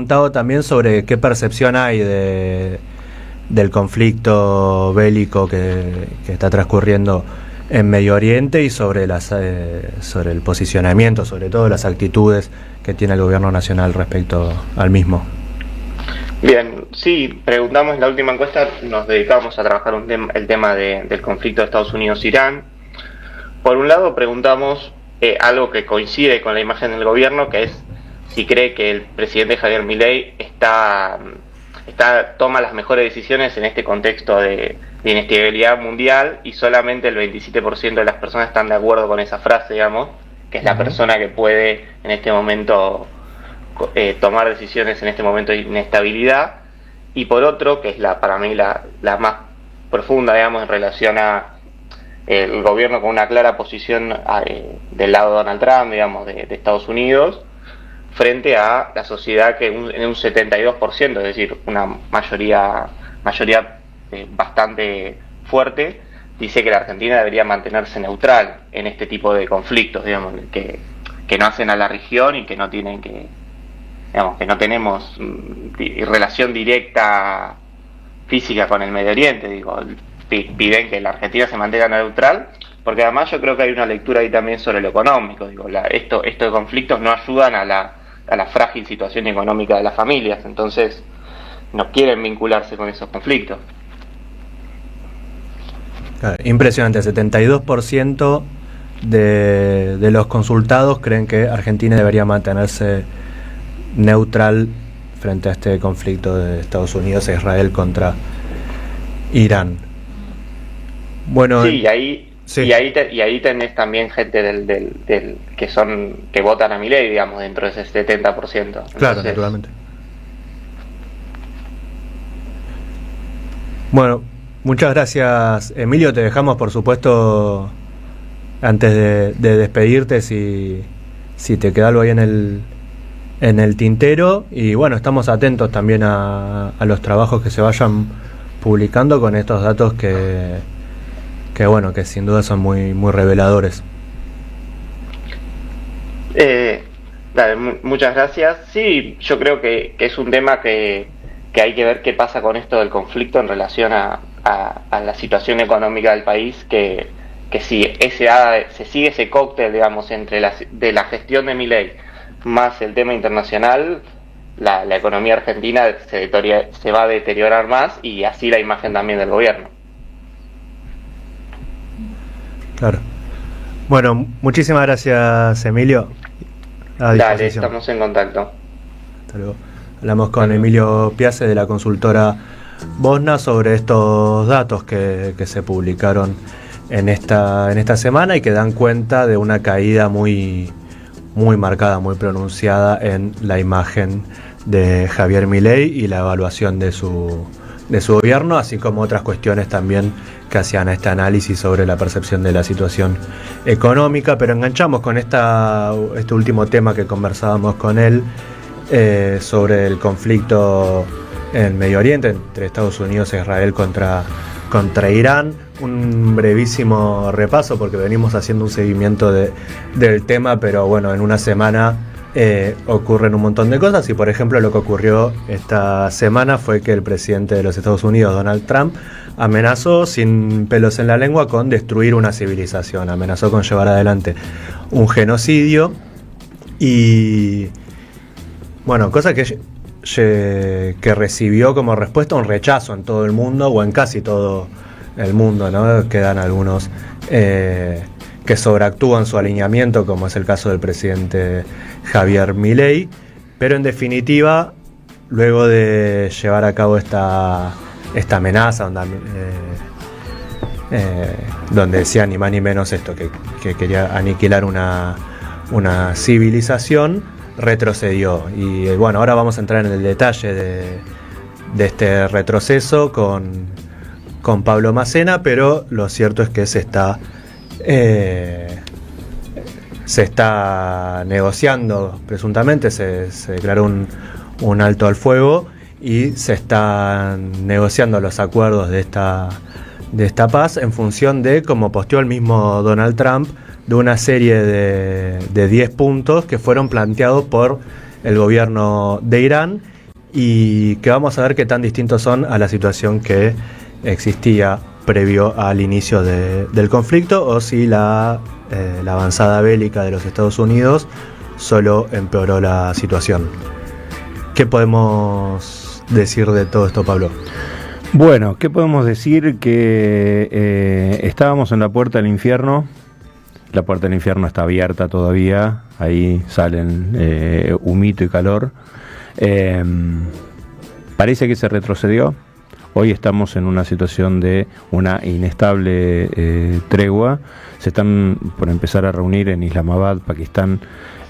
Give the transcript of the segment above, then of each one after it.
Preguntado también sobre qué percepción hay del conflicto bélico que está transcurriendo en Medio Oriente y sobre sobre el posicionamiento, sobre todo las actitudes que tiene el gobierno nacional respecto al mismo. Bien, sí, preguntamos en la última encuesta, nos dedicamos a trabajar el tema del conflicto de Estados Unidos-Irán. Por un lado preguntamos algo que coincide con la imagen del gobierno, que es si cree que el presidente Javier Milei toma las mejores decisiones en este contexto de inestabilidad mundial, y solamente el 27% de las personas están de acuerdo con esa frase, digamos, que es la persona que puede en este momento tomar decisiones en este momento de inestabilidad. Y por otro, que es para mí la más profunda, digamos, en relación a el gobierno con una clara posición del lado de Donald Trump, digamos, de Estados Unidos, frente a la sociedad que en un 72%, es decir, una mayoría bastante fuerte, dice que la Argentina debería mantenerse neutral en este tipo de conflictos, digamos, que no hacen a la región y que no tienen que no tenemos relación directa física con el Medio Oriente. Piden que la Argentina se mantenga neutral, porque además yo creo que hay una lectura ahí también sobre lo económico. Estos de conflictos no ayudan a la frágil situación económica de las familias, entonces no quieren vincularse con esos conflictos. Impresionante, 72% de los consultados creen que Argentina debería mantenerse neutral frente a este conflicto de Estados Unidos e Israel contra Irán. Bueno, sí, y ahí tenés también gente que votan a Milei, digamos, dentro de ese 70%. Entonces, claro, naturalmente. Bueno, muchas gracias, Emilio. Te dejamos, por supuesto, antes de despedirte, si te queda algo ahí en el tintero. Y bueno, estamos atentos también a los trabajos que se vayan publicando con estos datos que sin duda son muy, muy reveladores. Dale, muchas gracias. Sí, yo creo que es un tema que hay que ver qué pasa con esto del conflicto en relación a la situación económica del país, que si se sigue ese cóctel, digamos, entre de la gestión de Milei más el tema internacional, la economía argentina se va a deteriorar más, y así la imagen también del gobierno. Claro. Bueno, muchísimas gracias, Emilio. Dale, estamos en contacto. Hasta luego. Hablamos con Emilio Piace de la consultora Bosna sobre estos datos que se publicaron en esta semana y que dan cuenta de una caída muy, muy marcada, muy pronunciada en la imagen de Javier Milei y la evaluación de su gobierno, así como otras cuestiones también que hacían este análisis sobre la percepción de la situación económica. Pero enganchamos con este último tema que conversábamos con él, sobre el conflicto en Medio Oriente entre Estados Unidos e Israel contra Irán. Un brevísimo repaso, porque venimos haciendo un seguimiento del tema, pero bueno, en una semana ocurren un montón de cosas. Y por ejemplo, lo que ocurrió esta semana fue que el presidente de los Estados Unidos, Donald Trump, amenazó sin pelos en la lengua con destruir una civilización, amenazó con llevar adelante un genocidio. Y bueno, cosa que recibió como respuesta un rechazo en todo el mundo, o en casi todo el mundo, ¿no? Quedan algunos que sobreactúan su alineamiento, como es el caso del presidente Javier Milei. Pero en definitiva, luego de llevar a cabo esta amenaza, donde decía ni más ni menos esto, que quería aniquilar una civilización, retrocedió. Y bueno, ahora vamos a entrar en el detalle de este retroceso con Pablo Macena, pero lo cierto es que se está negociando, presuntamente se declaró un alto al fuego y se están negociando los acuerdos de esta paz en función de, como posteó el mismo Donald Trump, de una serie de 10 puntos que fueron planteados por el gobierno de Irán, y que vamos a ver qué tan distintos son a la situación que existía previo al inicio del conflicto, o si la avanzada bélica de los Estados Unidos solo empeoró la situación. ¿Qué podemos decir de todo esto, Pablo? Bueno, ¿qué podemos decir? Que estábamos en la puerta del infierno. La puerta del infierno está abierta todavía. Ahí salen humito y calor. Parece que se retrocedió. Hoy estamos en una situación de una inestable tregua. Se están por empezar a reunir en Islamabad, Pakistán,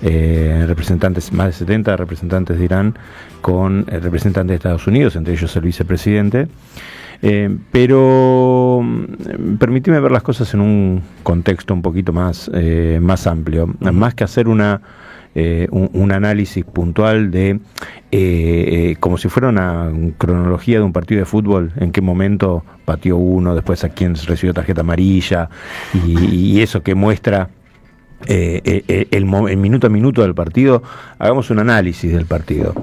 representantes, más de 70 representantes de Irán, con representantes de Estados Unidos, entre ellos el vicepresidente. Pero permíteme ver las cosas en un contexto un poquito más amplio. Más que hacer un análisis puntual de como si fuera una cronología de un partido de fútbol, en qué momento pateó uno, después a quién recibió tarjeta amarilla, y eso que muestra el minuto a minuto del partido. Hagamos un análisis del partido.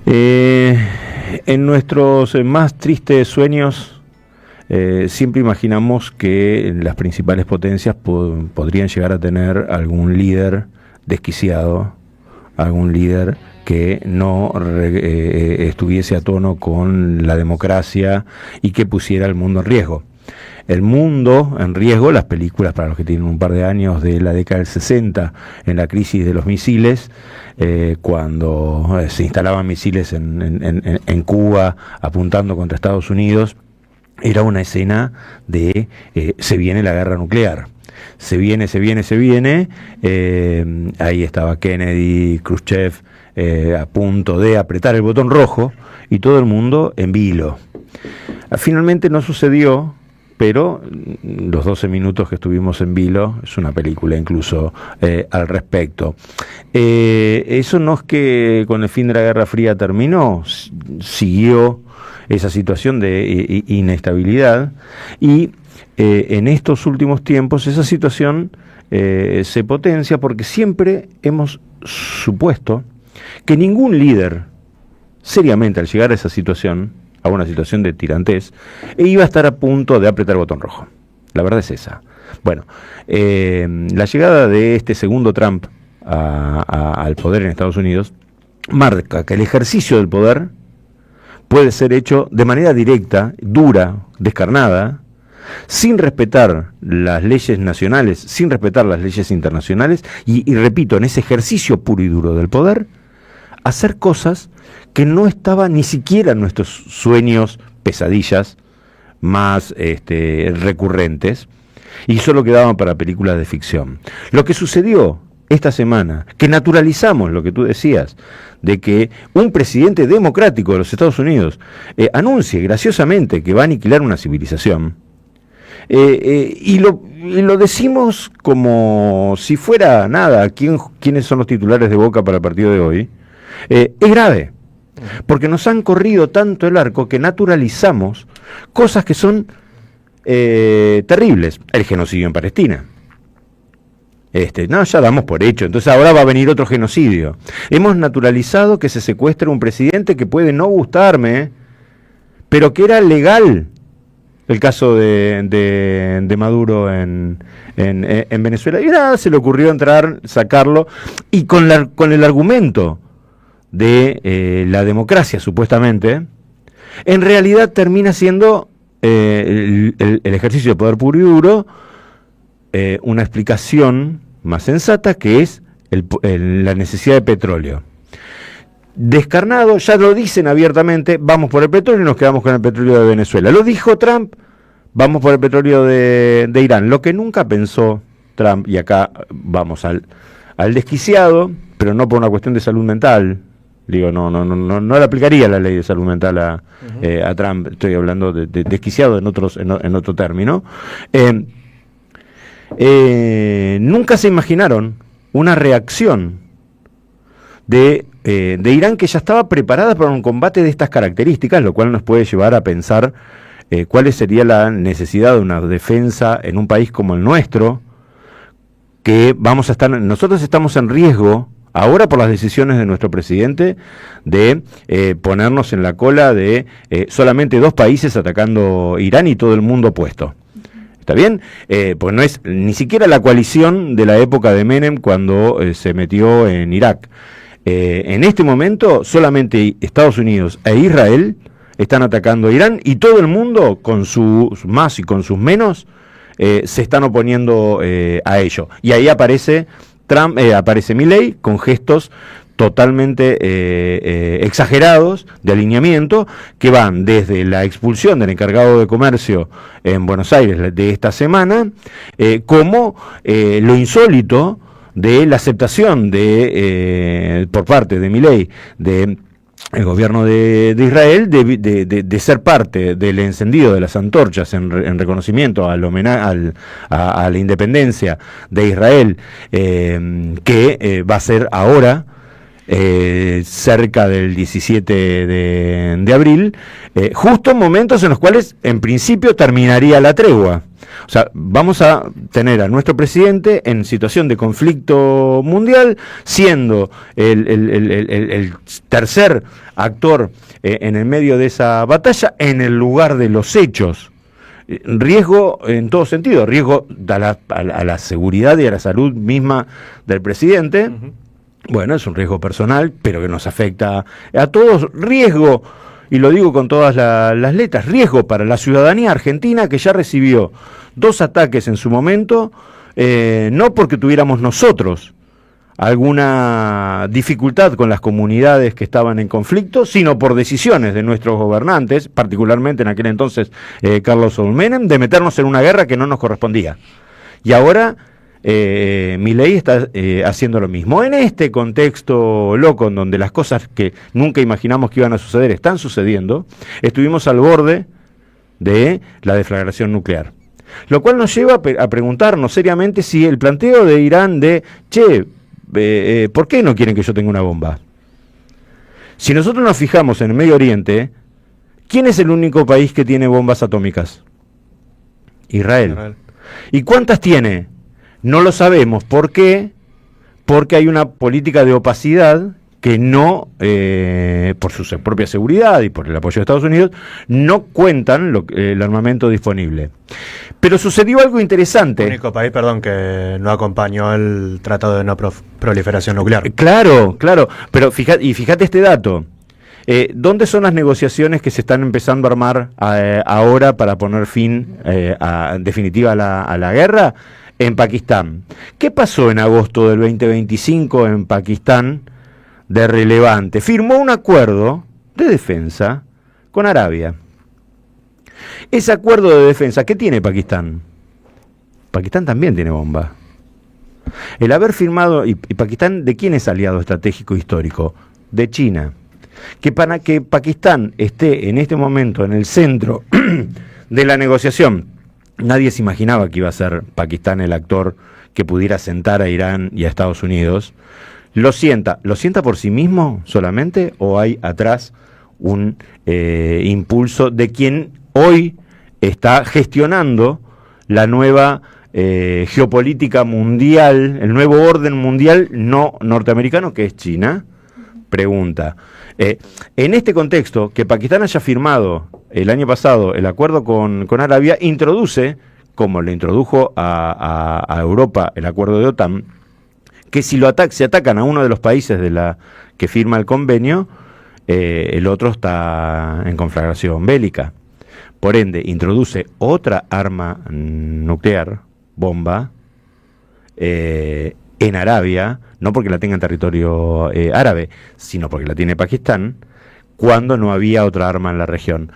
En nuestros más tristes sueños siempre imaginamos que las principales potencias podrían llegar a tener algún líder desquiciado, algún líder que no estuviese a tono con la democracia y que pusiera el mundo en riesgo. El mundo en riesgo, las películas para los que tienen un par de años de la década del 60, en la crisis de los misiles, cuando se instalaban misiles en Cuba apuntando contra Estados Unidos, era una escena de se viene la guerra nuclear. Se viene, ahí estaba Kennedy, Khrushchev, a punto de apretar el botón rojo, y todo el mundo en vilo. Finalmente no sucedió, pero los 12 minutos que estuvimos en vilo, es una película incluso al respecto. Eso no es que con el fin de la Guerra Fría terminó, siguió esa situación de inestabilidad, y en estos últimos tiempos esa situación se potencia, porque siempre hemos supuesto que ningún líder, seriamente al llegar a esa situación, a una situación de tirantez, iba a estar a punto de apretar el botón rojo. La verdad es esa. Bueno, la llegada de este segundo Trump al poder en Estados Unidos marca que el ejercicio del poder puede ser hecho de manera directa, dura, descarnada, sin respetar las leyes nacionales, sin respetar las leyes internacionales, y repito, en ese ejercicio puro y duro del poder, hacer cosas que no estaban ni siquiera en nuestros sueños, pesadillas más recurrentes, y solo quedaban para películas de ficción. Lo que sucedió esta semana, que naturalizamos lo que tú decías, de que un presidente democrático de los Estados Unidos anuncie graciosamente que va a aniquilar una civilización, y lo decimos como si fuera nada. ¿Quiénes son los titulares de Boca para el partido de hoy? Es grave, porque nos han corrido tanto el arco que naturalizamos cosas que son terribles. El genocidio en Palestina. Ya damos por hecho, entonces ahora va a venir otro genocidio. Hemos naturalizado que se secuestre un presidente que puede no gustarme, pero que era legal. El caso de Maduro en Venezuela. Y nada, se le ocurrió entrar, sacarlo, y con el argumento de la democracia, supuestamente, en realidad termina siendo el ejercicio de poder puro y duro una explicación más sensata, que es la necesidad de petróleo. Descarnado, ya lo dicen abiertamente, vamos por el petróleo y nos quedamos con el petróleo de Venezuela. Lo dijo Trump, vamos por el petróleo de Irán. Lo que nunca pensó Trump, y acá vamos al desquiciado, pero no por una cuestión de salud mental. Digo, no le aplicaría la ley de salud mental a Trump. Estoy hablando de desquiciado en otro término. Nunca se imaginaron una reacción de Irán, que ya estaba preparada para un combate de estas características, lo cual nos puede llevar a pensar cuál sería la necesidad de una defensa en un país como el nuestro, que nosotros estamos en riesgo ahora por las decisiones de nuestro presidente de ponernos en la cola de solamente 2 países atacando Irán y todo el mundo opuesto. ¿Está bien? Pues no es ni siquiera la coalición de la época de Menem cuando se metió en Irak. En este momento solamente Estados Unidos e Israel están atacando a Irán y todo el mundo, con sus más y con sus menos, se están oponiendo a ello. Y ahí aparece aparece Milei con gestos totalmente exagerados de alineamiento, que van desde la expulsión del encargado de comercio en Buenos Aires de esta semana, como lo insólito de la aceptación por parte de Milei, de el gobierno de Israel, de ser parte del encendido de las antorchas en reconocimiento al homenaje a la independencia de Israel, que va a ser ahora cerca del 17 de abril, justo en momentos en los cuales en principio terminaría la tregua. O sea, vamos a tener a nuestro presidente en situación de conflicto mundial, siendo el tercer actor en el medio de esa batalla, en el lugar de los hechos. Riesgo en todo sentido, riesgo a la seguridad y a la salud misma del presidente. Uh-huh. Bueno, es un riesgo personal, pero que nos afecta a todos. Riesgo, y lo digo con todas las letras, riesgo para la ciudadanía argentina, que ya recibió 2 ataques en su momento, no porque tuviéramos nosotros alguna dificultad con las comunidades que estaban en conflicto, sino por decisiones de nuestros gobernantes, particularmente en aquel entonces Carlos Saúl Menem, de meternos en una guerra que no nos correspondía. Y ahora Milei está haciendo lo mismo. En este contexto loco, en donde las cosas que nunca imaginamos que iban a suceder están sucediendo, estuvimos al borde de la deflagración nuclear. Lo cual nos lleva a preguntarnos seriamente si el planteo de Irán de, ¿por qué no quieren que yo tenga una bomba? Si nosotros nos fijamos en el Medio Oriente, ¿quién es el único país que tiene bombas atómicas? Israel. ¿Y cuántas tiene? No lo sabemos. ¿Por qué? Porque hay una política de opacidad que no, por su propia seguridad y por el apoyo de Estados Unidos, no cuentan el armamento disponible. Pero sucedió algo interesante. El único país, que no acompañó el Tratado de No Proliferación Nuclear. Claro, pero fíjate este dato. ¿Dónde son las negociaciones que se están empezando a armar ahora para poner fin definitiva a la guerra? En Pakistán. ¿Qué pasó en agosto del 2025 en Pakistán de relevante? Firmó un acuerdo de defensa con Arabia. Ese acuerdo de defensa, ¿qué tiene Pakistán? Pakistán también tiene bomba. El haber firmado, y Pakistán, ¿de quién es aliado estratégico histórico? De China. Que para que Pakistán esté en este momento en el centro de la negociación, nadie se imaginaba que iba a ser Pakistán el actor que pudiera sentar a Irán y a Estados Unidos. ¿Lo sienta por sí mismo solamente o hay atrás un impulso de quien hoy está gestionando la nueva geopolítica mundial, el nuevo orden mundial no norteamericano, que es China? Pregunta. En este contexto, que Pakistán haya firmado el año pasado el acuerdo con Arabia, introduce, como le introdujo a Europa el acuerdo de OTAN, que si se atacan a uno de los países que firma el convenio, el otro está en conflagración bélica. Por ende, introduce otra arma nuclear, bomba, en Arabia, no porque la tenga en territorio árabe, sino porque la tiene Pakistán, cuando no había otra arma en la región.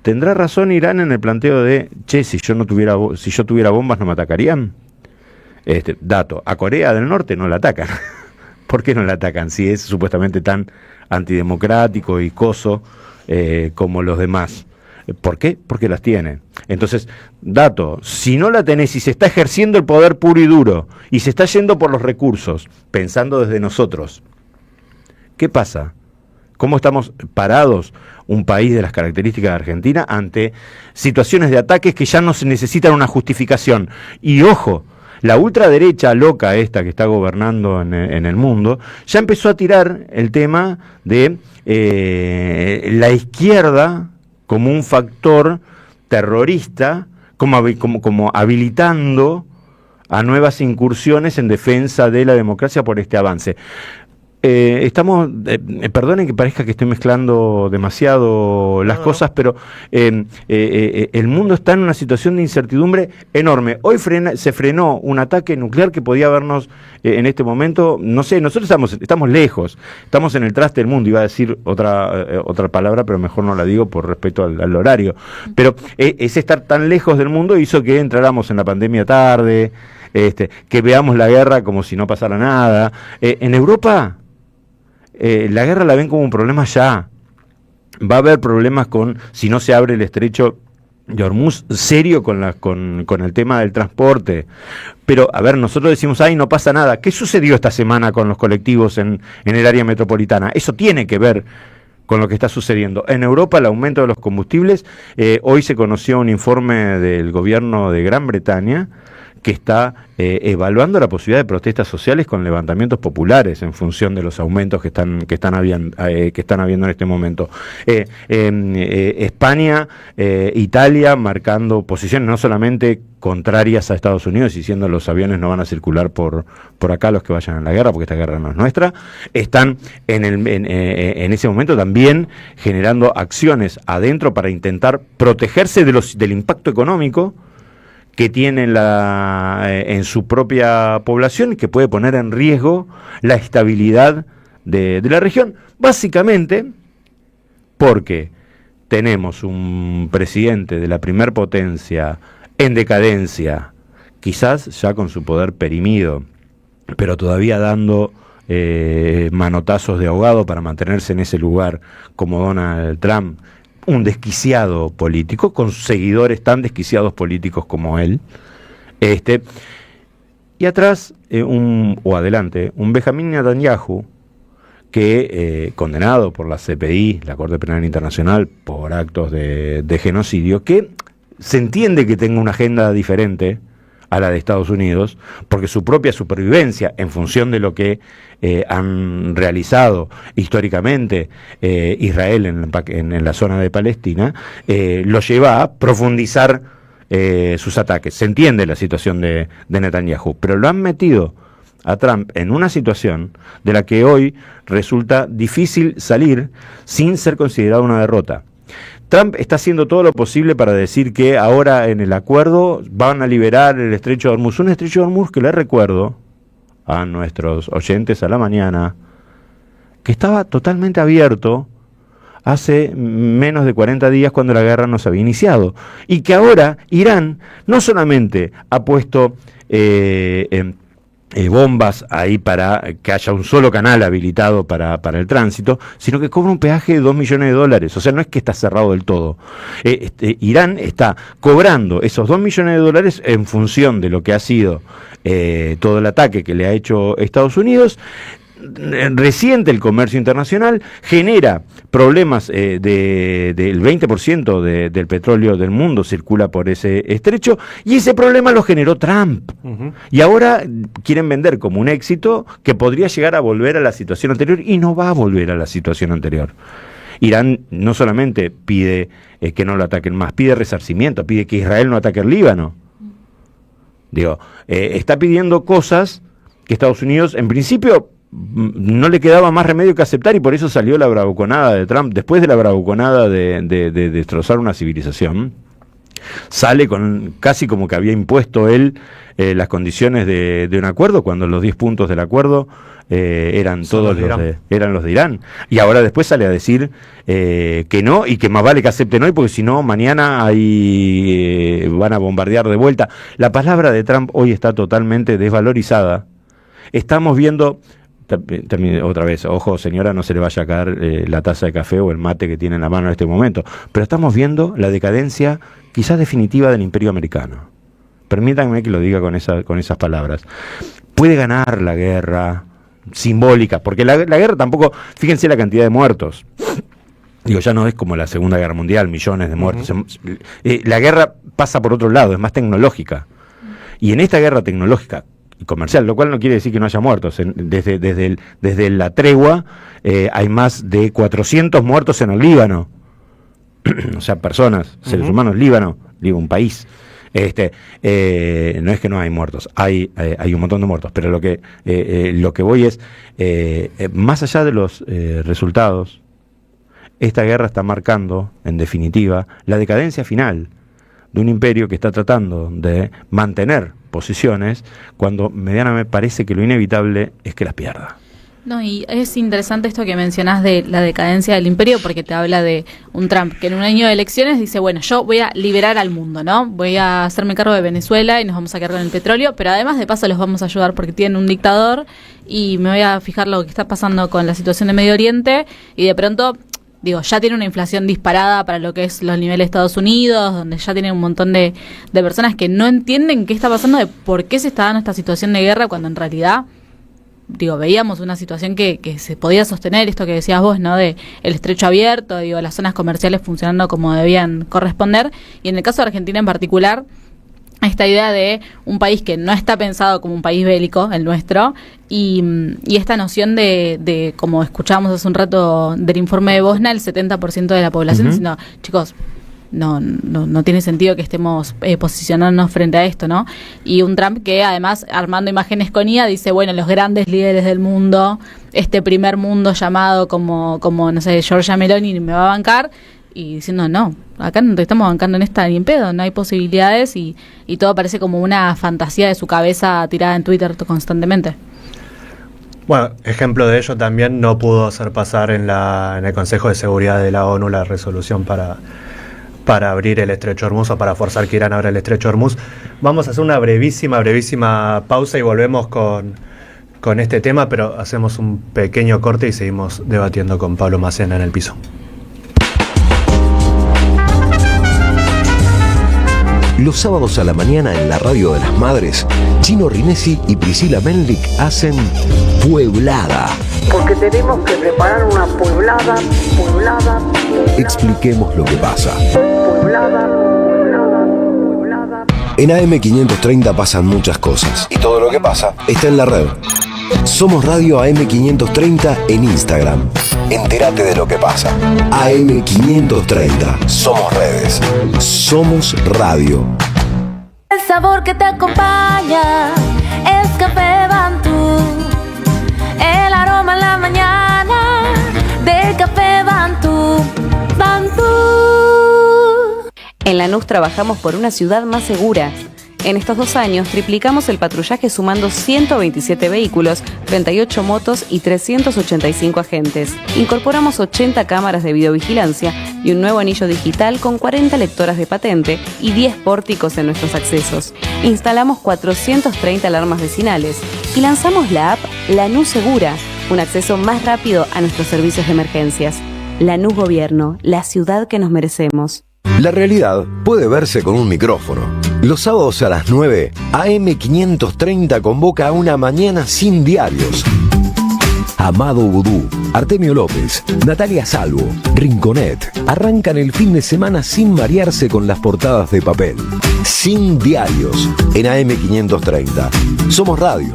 ¿Tendrá razón Irán en el planteo de, si yo tuviera bombas no me atacarían? Dato, a Corea del Norte no la atacan. ¿Por qué no la atacan si es supuestamente tan antidemocrático y coso como los demás? ¿Por qué? Porque las tiene. Entonces, dato, si no la tenés y se está ejerciendo el poder puro y duro y se está yendo por los recursos, pensando desde nosotros, ¿qué pasa? ¿Cómo estamos parados, un país de las características de Argentina, ante situaciones de ataques que ya no se necesitan una justificación? Y ojo, la ultraderecha loca esta que está gobernando en el mundo, ya empezó a tirar el tema de la izquierda como un factor terrorista, como habilitando a nuevas incursiones en defensa de la democracia por este avance. Perdonen que parezca que estoy mezclando demasiado las cosas, pero el mundo está en una situación de incertidumbre enorme. Hoy se frenó un ataque nuclear que podía habernos en este momento, no sé, nosotros estamos lejos, estamos en el traste del mundo. Iba a decir otra palabra, pero mejor no la digo por respeto al horario. Pero ese estar tan lejos del mundo hizo que entráramos en la pandemia tarde, que veamos la guerra como si no pasara nada. En Europa la guerra la ven como un problema ya. Va a haber problemas si no se abre el estrecho de Hormuz, serio con el tema del transporte. Pero, a ver, nosotros decimos, no pasa nada. ¿Qué sucedió esta semana con los colectivos en el área metropolitana? Eso tiene que ver con lo que está sucediendo. En Europa, el aumento de los combustibles, hoy se conoció un informe del gobierno de Gran Bretaña que está evaluando la posibilidad de protestas sociales con levantamientos populares en función de los aumentos que están habiendo en este momento. España, Italia marcando posiciones no solamente contrarias a Estados Unidos, diciendo los aviones no van a circular por acá los que vayan a la guerra, porque esta guerra no es nuestra. Están en ese momento también generando acciones adentro para intentar protegerse del impacto económico que tienen en su propia población y que puede poner en riesgo la estabilidad de la región, básicamente porque tenemos un presidente de la primer potencia en decadencia, quizás ya con su poder perimido, pero todavía dando manotazos de ahogado para mantenerse en ese lugar, como Donald Trump, un desquiciado político, con seguidores tan desquiciados políticos como él, y atrás, adelante, un Benjamín Netanyahu, que condenado por la CPI, la Corte Penal Internacional, por actos de genocidio, que se entiende que tenga una agenda diferente a la de Estados Unidos, porque su propia supervivencia, en función de lo que han realizado históricamente Israel en la zona de Palestina, lo lleva a profundizar sus ataques. Se entiende la situación de Netanyahu, pero lo han metido a Trump en una situación de la que hoy resulta difícil salir sin ser considerado una derrota. Trump está haciendo todo lo posible para decir que ahora en el acuerdo van a liberar el estrecho de Hormuz. Un estrecho de Hormuz que le recuerdo a nuestros oyentes a la mañana, que estaba totalmente abierto hace menos de 40 días cuando la guerra no se había iniciado. Y que ahora Irán no solamente ha puesto bombas ahí para que haya un solo canal habilitado para el tránsito, sino que cobra un peaje de $2 millones. O sea, no es que está cerrado del todo. Irán está cobrando esos $2 millones en función de lo que ha sido todo el ataque que le ha hecho Estados Unidos. Reciente el comercio internacional, genera problemas del 20% del petróleo del mundo circula por ese estrecho, y ese problema lo generó Trump. Uh-huh. Y ahora quieren vender como un éxito que podría llegar a volver a la situación anterior, y no va a volver a la situación anterior. Irán no solamente pide que no lo ataquen más, pide resarcimiento, pide que Israel no ataque el Líbano. Está pidiendo cosas que Estados Unidos, en principio, no le quedaba más remedio que aceptar, y por eso salió la bravuconada de Trump. Después de la bravuconada de destrozar una civilización, sale con casi como que había impuesto él las condiciones de un acuerdo, cuando los 10 puntos del acuerdo eran los de Irán, y ahora después sale a decir que no, y que más vale que acepten hoy, porque si no mañana ahí van a bombardear de vuelta. La palabra de Trump hoy está totalmente desvalorizada. Estamos viendo, otra vez, ojo señora, no se le vaya a caer la taza de café o el mate que tiene en la mano en este momento, pero estamos viendo la decadencia quizás definitiva del imperio americano. Permítanme que lo diga con esas palabras. Puede ganar la guerra simbólica, porque la guerra tampoco, fíjense la cantidad de muertos. Ya no es como la Segunda Guerra Mundial, millones de muertos. Uh-huh. La guerra pasa por otro lado, es más tecnológica. Y en esta guerra tecnológica y comercial, lo cual no quiere decir que no haya muertos. Desde la tregua hay más de 400 muertos en el Líbano. O sea, personas, seres humanos, Líbano, digo, un país. No es que no hay muertos, hay un montón de muertos, pero lo que voy es, más allá de los resultados, esta guerra está marcando, en definitiva, la decadencia final de un imperio que está tratando de mantener posiciones cuando medianamente parece que lo inevitable es que las pierda. No, y es interesante esto que mencionás de la decadencia del imperio, porque te habla de un Trump que en un año de elecciones dice, bueno, yo voy a liberar al mundo, ¿no? Voy a hacerme cargo de Venezuela y nos vamos a quedar con el petróleo, pero además de paso los vamos a ayudar porque tienen un dictador y me voy a fijar lo que está pasando con la situación de Medio Oriente y de pronto, digo, ya tiene una inflación disparada para lo que es los niveles de Estados Unidos, donde ya tiene un montón de personas que no entienden qué está pasando, de por qué se está dando esta situación de guerra cuando en realidad... Digo, veíamos una situación que se podía sostener, esto que decías vos, ¿no? De el estrecho abierto, digo, las zonas comerciales funcionando como debían corresponder. Y en el caso de Argentina en particular, esta idea de un país que no está pensado como un país bélico, el nuestro, y esta noción de como escuchábamos hace un rato del informe de Bosna, el 70% de la población diciendo, chicos, no tiene sentido que estemos posicionándonos frente a esto, ¿no? Y un Trump que además, armando imágenes con IA, dice, bueno, los grandes líderes del mundo, este primer mundo llamado como no sé, Giorgia Meloni me va a bancar, y diciendo, no, acá no te estamos bancando en esta ni en pedo, no hay posibilidades, y todo parece como una fantasía de su cabeza tirada en Twitter constantemente. Bueno, ejemplo de ello también no pudo hacer pasar en el Consejo de Seguridad de la ONU la resolución para abrir el Estrecho de Hormuz o para forzar que Irán abra el Estrecho de Hormuz. Vamos a hacer una brevísima pausa y volvemos con este tema, pero hacemos un pequeño corte y seguimos debatiendo con Pablo Macena en el piso. Los sábados a la mañana en la Radio de las Madres, Chino Rinesi y Priscila Menlik hacen Pueblada. Porque tenemos que preparar una pueblada. Expliquemos lo que pasa. Pueblada. En AM530 pasan muchas cosas. Y todo lo que pasa está en la red. Somos Radio AM530 en Instagram. Entérate de lo que pasa. AM530. Somos redes. Somos radio. El sabor que te acompaña es Café Bantú. El aroma en la mañana del Café Bantú. Bantú. En Lanús trabajamos por una ciudad más segura. En estos 2 años triplicamos el patrullaje sumando 127 vehículos, 38 motos y 385 agentes. Incorporamos 80 cámaras de videovigilancia y un nuevo anillo digital con 40 lectoras de patente y 10 pórticos en nuestros accesos. Instalamos 430 alarmas vecinales y lanzamos la app Lanús Segura, un acceso más rápido a nuestros servicios de emergencias. Lanús Gobierno, la ciudad que nos merecemos. La realidad puede verse con un micrófono. Los sábados a las 9, AM530 convoca a una mañana sin diarios. Amado Vudú, Artemio López, Natalia Salvo, Rinconet arrancan el fin de semana sin marearse con las portadas de papel. Sin diarios en AM530. Somos radio.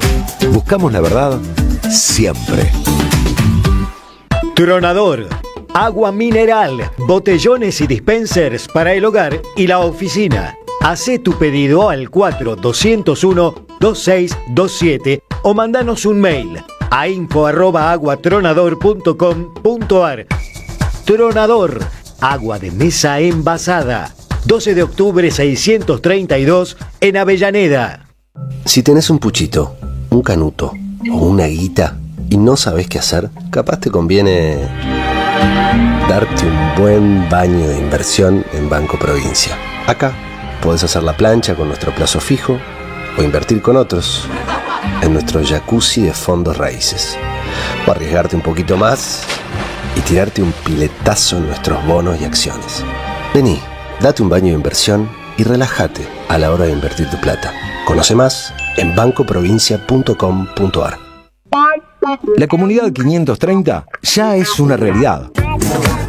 Buscamos la verdad siempre. Tronador. Agua mineral, botellones y dispensers para el hogar y la oficina. Hacé tu pedido al 4201-2627 o mandanos un mail a info@aguatronador.com.ar. Tronador, agua de mesa envasada. 12 de octubre 632 en Avellaneda. Si tenés un puchito, un canuto o una guita y no sabés qué hacer, capaz te conviene darte un buen baño de inversión en Banco Provincia. Acá podés hacer la plancha con nuestro plazo fijo o invertir con otros en nuestro jacuzzi de fondos raíces. O arriesgarte un poquito más y tirarte un piletazo en nuestros bonos y acciones. Vení, date un baño de inversión y relájate a la hora de invertir tu plata. Conoce más en bancoprovincia.com.ar. La comunidad 530 ya es una realidad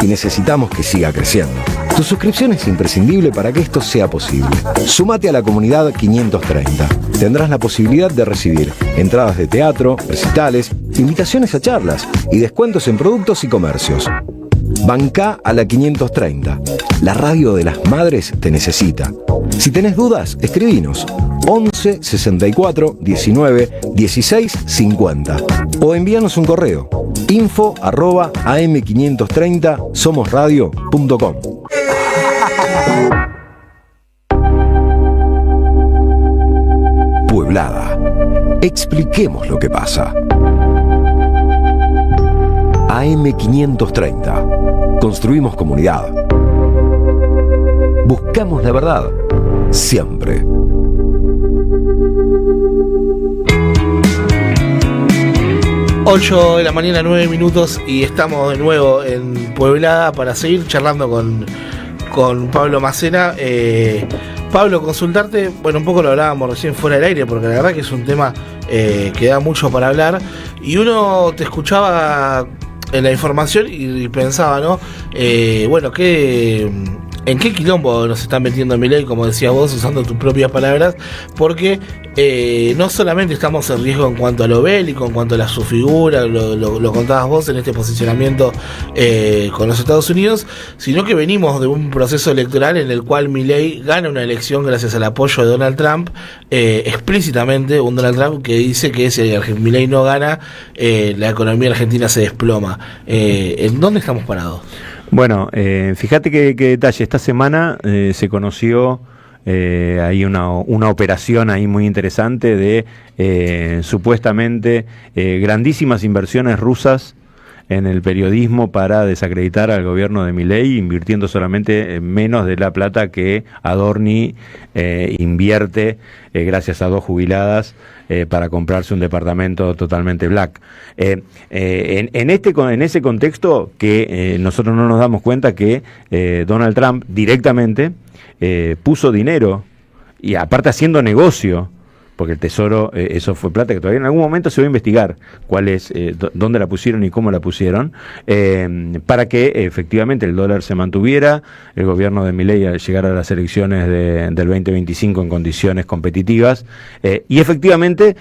y necesitamos que siga creciendo. Tu suscripción es imprescindible para que esto sea posible. Sumate a la comunidad 530. Tendrás la posibilidad de recibir entradas de teatro, recitales, invitaciones a charlas y descuentos en productos y comercios. Bancá a la 530. La radio de las madres te necesita. Si tenés dudas, escribinos 11 64 19 16 50 o envíanos un correo info@am530somosradio.com. Pueblada. Expliquemos lo que pasa. AM530. Construimos comunidad. Buscamos la verdad. Siempre. Ocho de la mañana, 9 minutos, y estamos de nuevo en Pueblada para seguir charlando con Pablo Macena. Pablo, consultarte, bueno, un poco lo hablábamos recién fuera del aire, porque la verdad que es un tema que da mucho para hablar, y uno te escuchaba en la información y pensaba, ¿no? Bueno, ¿en qué quilombo nos están metiendo Milei, como decías vos, usando tus propias palabras? Porque no solamente estamos en riesgo en cuanto a lo bélico, en cuanto a su figura, lo contabas vos en este posicionamiento con los Estados Unidos, sino que venimos de un proceso electoral en el cual Milei gana una elección gracias al apoyo de Donald Trump, explícitamente un Donald Trump que dice que si Milei no gana, la economía argentina se desploma. ¿En dónde estamos parados? Bueno, fíjate qué detalle. Esta semana se conoció hay una operación ahí muy interesante de supuestamente grandísimas inversiones rusas en el periodismo para desacreditar al gobierno de Milei, invirtiendo solamente menos de la plata que Adorni invierte gracias a 2 jubiladas para comprarse un departamento totalmente black. En ese contexto que nosotros no nos damos cuenta que Donald Trump directamente puso dinero, y aparte haciendo negocio, porque el Tesoro, eso fue plata que todavía en algún momento se va a investigar cuál es, dónde la pusieron y cómo la pusieron, para que efectivamente el dólar se mantuviera, el gobierno de Milei llegara a las elecciones del 2025 en condiciones competitivas, y efectivamente,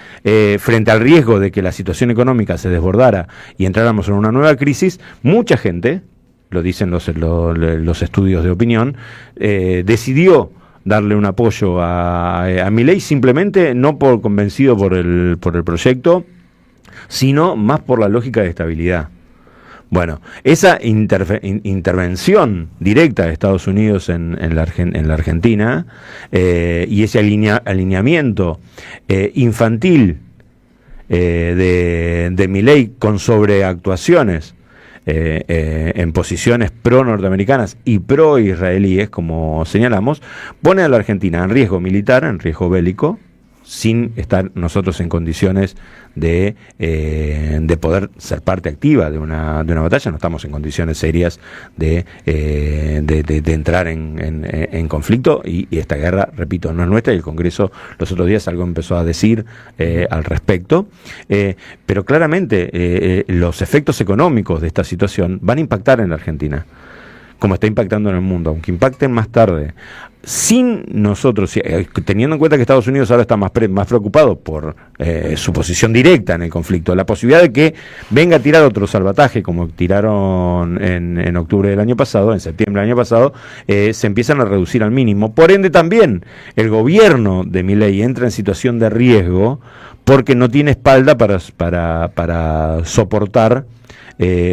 frente al riesgo de que la situación económica se desbordara y entráramos en una nueva crisis, mucha gente, lo dicen los estudios de opinión, decidió darle un apoyo a Milei, simplemente no por convencido por el proyecto, sino más por la lógica de estabilidad. Bueno, esa intervención directa de Estados Unidos en la Argentina y ese alineamiento infantil de Milei con sobreactuaciones en posiciones pro-norteamericanas y pro-israelíes, como señalamos, pone a la Argentina en riesgo militar, en riesgo bélico, sin estar nosotros en condiciones de poder ser parte activa de una batalla. No estamos en condiciones serias de entrar en conflicto, y esta guerra, repito, no es nuestra, y el Congreso los otros días algo empezó a decir al respecto, pero claramente los efectos económicos de esta situación van a impactar en la Argentina, como está impactando en el mundo, aunque impacten más tarde. Sin nosotros, teniendo en cuenta que Estados Unidos ahora está más preocupado por su posición directa en el conflicto, la posibilidad de que venga a tirar otro salvataje como tiraron en octubre del año pasado, en septiembre del año pasado, se empiezan a reducir al mínimo. Por ende también el gobierno de Milei entra en situación de riesgo porque no tiene espalda para soportar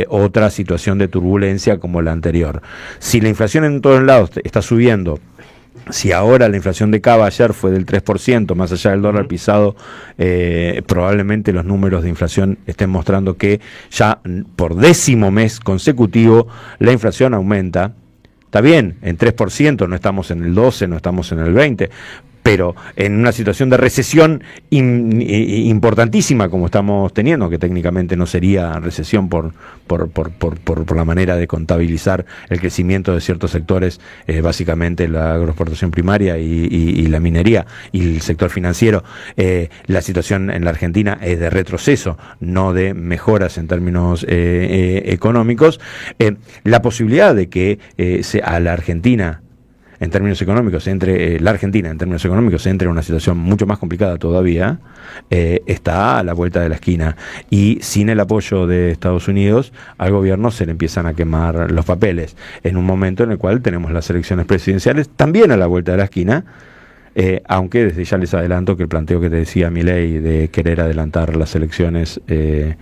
otra situación de turbulencia como la anterior. Si la inflación en todos lados está subiendo, si ahora la inflación de Cava ayer fue del 3%, más allá del dólar pisado, probablemente los números de inflación estén mostrando que ya por 10º mes consecutivo la inflación aumenta. Está bien, en 3%, no estamos en el 12, no estamos en el 20, pero en una situación de recesión importantísima como estamos teniendo, que técnicamente no sería recesión por la manera de contabilizar el crecimiento de ciertos sectores, básicamente la agroexportación primaria y la minería y el sector financiero, la situación en la Argentina es de retroceso, no de mejoras en términos económicos. La posibilidad de que a la Argentina en términos económicos entre en una situación mucho más complicada todavía, está a la vuelta de la esquina, y sin el apoyo de Estados Unidos al gobierno se le empiezan a quemar los papeles en un momento en el cual tenemos las elecciones presidenciales también a la vuelta de la esquina. Aunque desde ya les adelanto que el planteo que te decía Milei de querer adelantar las elecciones, que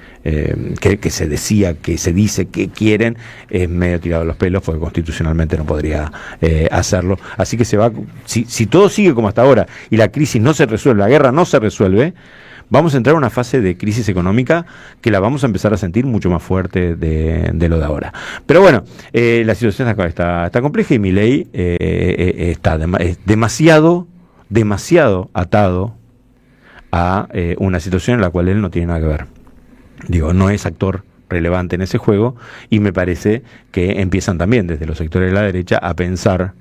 se dice que quieren, es medio tirado de los pelos, porque constitucionalmente no podría hacerlo. Así que si todo sigue como hasta ahora y la crisis no se resuelve, la guerra no se resuelve, vamos a entrar a una fase de crisis económica que la vamos a empezar a sentir mucho más fuerte de lo de ahora. Pero bueno, la situación está compleja, y Milei es demasiado atado a una situación en la cual él no tiene nada que ver. Digo, no es actor relevante en ese juego, y me parece que empiezan también desde los sectores de la derecha a pensar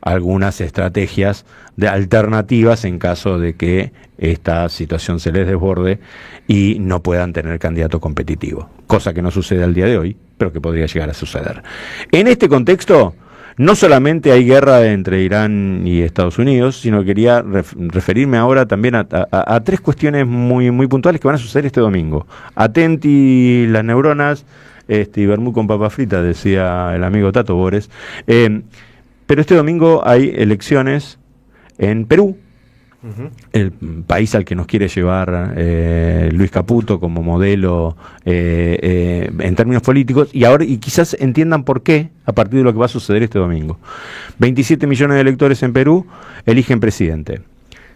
algunas estrategias de alternativas en caso de que esta situación se les desborde y no puedan tener candidato competitivo, cosa que no sucede al día de hoy, pero que podría llegar a suceder. En este contexto, no solamente hay guerra entre Irán y Estados Unidos, sino que quería referirme ahora también a tres cuestiones muy, muy puntuales que van a suceder este domingo. Atenti las neuronas, y vermú con papa frita, decía el amigo Tato Bores. Pero este domingo hay elecciones en Perú, el país al que nos quiere llevar Luis Caputo como modelo en términos políticos, y quizás entiendan por qué a partir de lo que va a suceder este domingo. 27 millones de electores en Perú eligen presidente.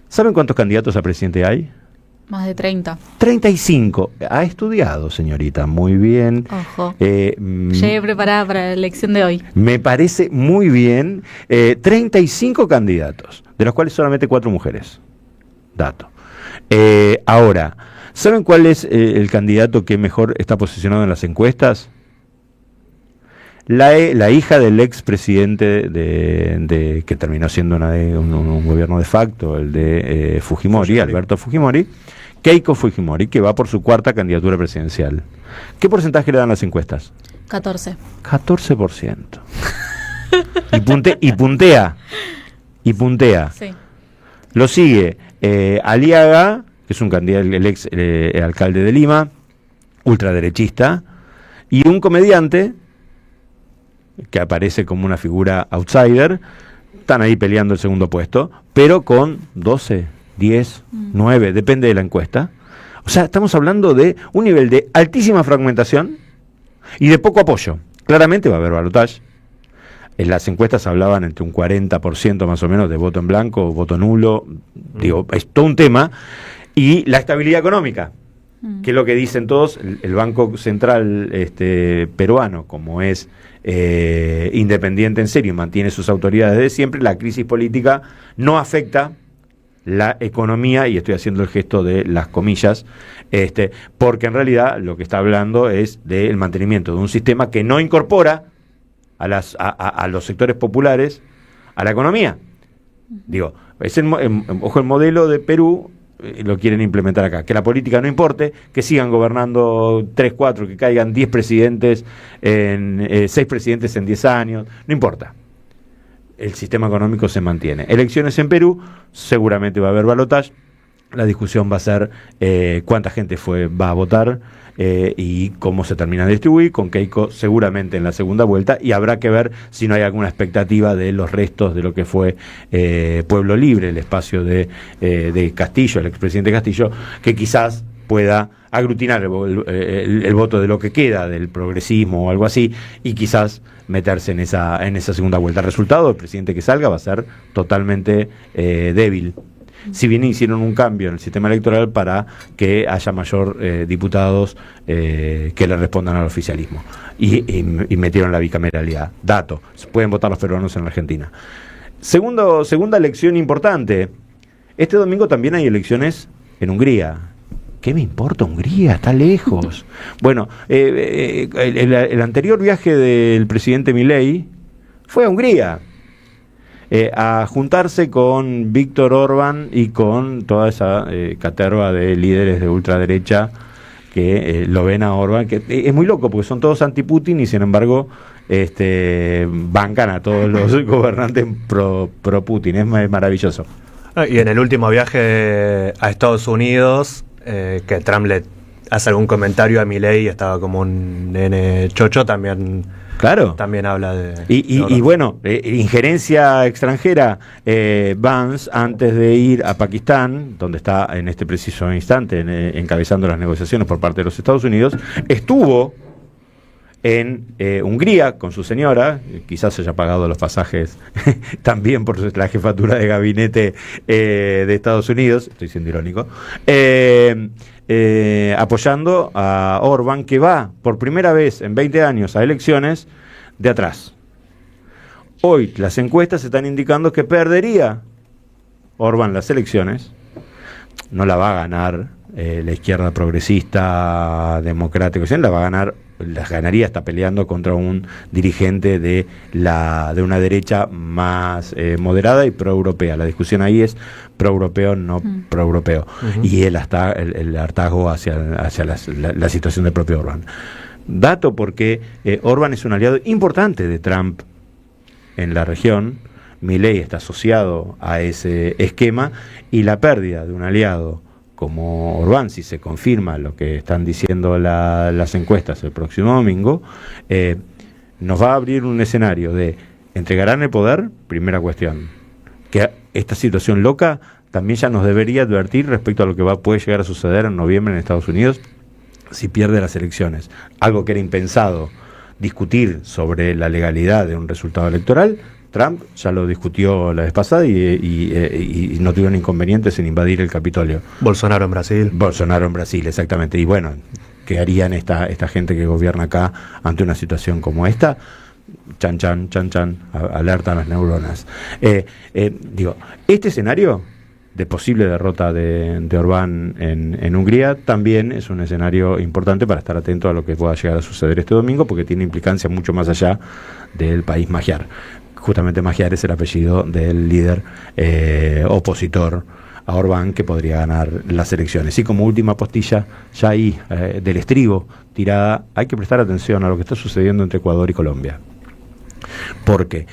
¿Saben cuántos candidatos a presidente hay? Más de 30. 35. Ha estudiado, señorita, muy bien. Ojo. Llegué preparada para la elección de hoy. Me parece muy bien. 35 candidatos, de los cuales solamente 4 mujeres. Dato. Ahora, ¿saben cuál es el candidato que mejor está posicionado en las encuestas? La hija del expresidente que terminó siendo un gobierno de facto, el de Fujimori, Alberto Fujimori, Keiko Fujimori, que va por su 4ª candidatura presidencial. ¿Qué porcentaje le dan las encuestas? 14%. 14%. Y puntea. Sí. Lo sigue Aliaga, que es un candidato, el ex alcalde de Lima, ultraderechista, y un comediante que aparece como una figura outsider. Están ahí peleando el segundo puesto, pero con 12, 10, 9, depende de la encuesta. O sea, estamos hablando de un nivel de altísima fragmentación y de poco apoyo. Claramente va a haber balotaje. En las encuestas hablaban entre un 40% más o menos de voto en blanco, voto nulo. Digo, es todo un tema. Y la estabilidad económica, que es lo que dicen todos. El Banco Central peruano, como es independiente en serio y mantiene sus autoridades de siempre, la crisis política no afecta la economía, y estoy haciendo el gesto de las comillas, porque en realidad lo que está hablando es del mantenimiento de un sistema que no incorpora a los sectores populares a la economía. Digo, es el modelo de Perú. Lo quieren implementar acá, que la política no importe, que sigan gobernando 3, 4, que caigan 10 presidentes 6 presidentes en 10 años, no importa, el sistema económico se mantiene. Elecciones en Perú, seguramente va a haber balotaje. La discusión va a ser cuánta gente va a votar y cómo se termina de distribuir, con Keiko seguramente en la segunda vuelta, y habrá que ver si no hay alguna expectativa de los restos de lo que fue Pueblo Libre, el espacio de Castillo, el expresidente Castillo, que quizás pueda aglutinar el voto de lo que queda del progresismo o algo así, y quizás meterse en esa segunda vuelta. El resultado del presidente que salga va a ser totalmente débil. Si bien hicieron un cambio en el sistema electoral para que haya mayor diputados que le respondan al oficialismo, y metieron la bicameralidad. Dato, pueden votar los peruanos en la Argentina. Segunda elección importante, Este domingo también hay elecciones en Hungría. ¿Qué me importa Hungría? Está lejos. Bueno, el anterior viaje del presidente Milei fue a Hungría, a juntarse con Víctor Orbán y con toda esa caterva de líderes de ultraderecha que lo ven a Orbán, que es muy loco porque son todos anti-Putin y sin embargo bancan a todos los gobernantes pro-Putin. Es maravilloso. Y en el último viaje a Estados Unidos, que Trump le hace algún comentario a Milei y estaba como un nene chocho, también... Claro. También habla de... Y bueno, injerencia extranjera, Vance, antes de ir a Pakistán, donde está en este preciso instante encabezando las negociaciones por parte de los Estados Unidos, estuvo en Hungría con su señora, quizás haya pagado los pasajes también por la jefatura de gabinete de Estados Unidos, estoy siendo irónico, apoyando a Orbán, que va por primera vez en 20 años a elecciones de atrás. Hoy las encuestas están indicando que perdería Orbán las elecciones, no la va a ganar la izquierda progresista democrática, la va a ganar, las ganaría, está peleando contra un dirigente de una derecha más moderada y pro-europea. La discusión ahí es pro-europeo, no pro-europeo. Y el hartazgo hacia la situación del propio Orbán. Dato porque Orbán es un aliado importante de Trump en la región. Milei está asociado a ese esquema y la pérdida de un aliado como Orbán, si se confirma lo que están diciendo las encuestas el próximo domingo, nos va a abrir un escenario de entregarán el poder, primera cuestión, que esta situación loca también ya nos debería advertir respecto a lo que puede llegar a suceder en noviembre en Estados Unidos si pierde las elecciones, algo que era impensado discutir sobre la legalidad de un resultado electoral. Trump ya lo discutió la vez pasada y no tuvieron inconvenientes en invadir el Capitolio. Bolsonaro en Brasil. Bolsonaro en Brasil, exactamente. Y bueno, ¿qué harían esta gente que gobierna acá ante una situación como esta? Chan, chan, chan, chan, alertan las neuronas. Este escenario de posible derrota de Orbán en Hungría también es un escenario importante para estar atento a lo que pueda llegar a suceder este domingo, porque tiene implicancia mucho más allá del país magiar. Justamente Magyar es el apellido del líder opositor a Orbán que podría ganar las elecciones. Y como última postilla, ya ahí del estribo tirada, hay que prestar atención a lo que está sucediendo entre Ecuador y Colombia. Porque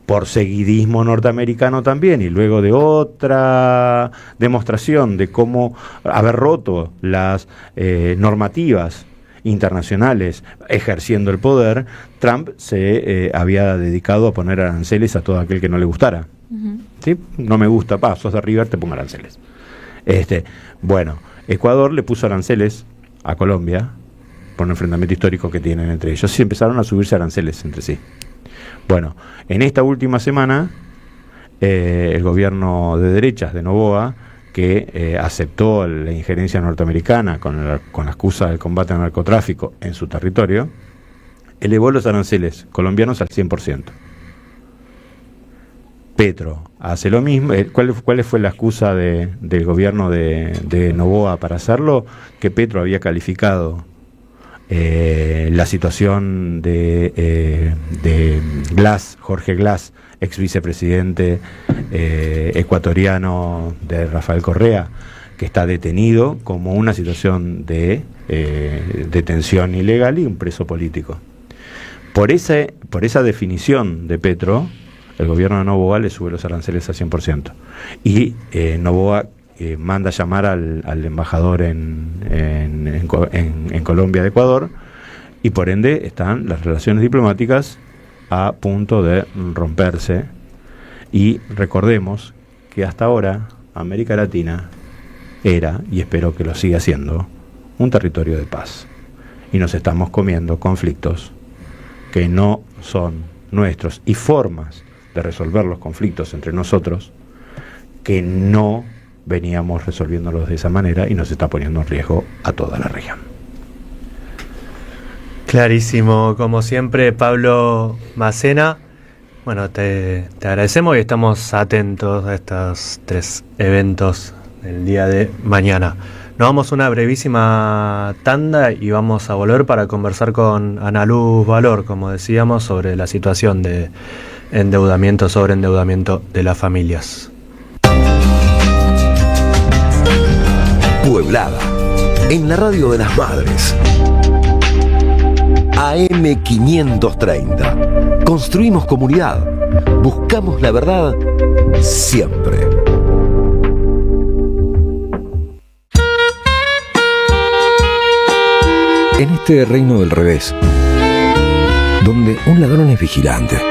por seguidismo norteamericano también, y luego de otra demostración de cómo haber roto las normativas internacionales ejerciendo el poder, Trump se había dedicado a poner aranceles a todo aquel que no le gustara. ¿Sí? No me gusta, sos de River, te pongo aranceles. Bueno, Ecuador le puso aranceles a Colombia por un enfrentamiento histórico que tienen entre ellos y empezaron a subirse aranceles entre sí. Bueno, en esta última semana el gobierno de derechas de Noboa, que aceptó la injerencia norteamericana con la excusa del combate al narcotráfico en su territorio, elevó los aranceles colombianos al 100%. Petro hace lo mismo. ¿Cuál fue la excusa del gobierno de Noboa para hacerlo? Que Petro había calificado la situación de Glass, Jorge Glass, ex vicepresidente ecuatoriano de Rafael Correa, que está detenido, como una situación de detención ilegal y un preso político. Por esa definición de Petro, el gobierno de Noboa le sube los aranceles al 100%. Y Noboa manda llamar al embajador en Colombia de Ecuador, y por ende están las relaciones diplomáticas a punto de romperse. Y recordemos que hasta ahora América Latina era, y espero que lo siga siendo, un territorio de paz. Y nos estamos comiendo conflictos que no son nuestros y formas de resolver los conflictos entre nosotros que no veníamos resolviéndolos de esa manera, y nos está poniendo en riesgo a toda la región. Clarísimo, como siempre, Pablo Macena. Bueno, te agradecemos y estamos atentos a estos 3 eventos del día de mañana. Nos vamos a una brevísima tanda y vamos a volver para conversar con Ana Luz Valor, como decíamos, sobre la situación de endeudamiento, sobreendeudamiento de las familias. Pueblada, en la radio de las madres. AM 530. Construimos comunidad. Buscamos la verdad siempre. En este reino del revés, donde un ladrón es vigilante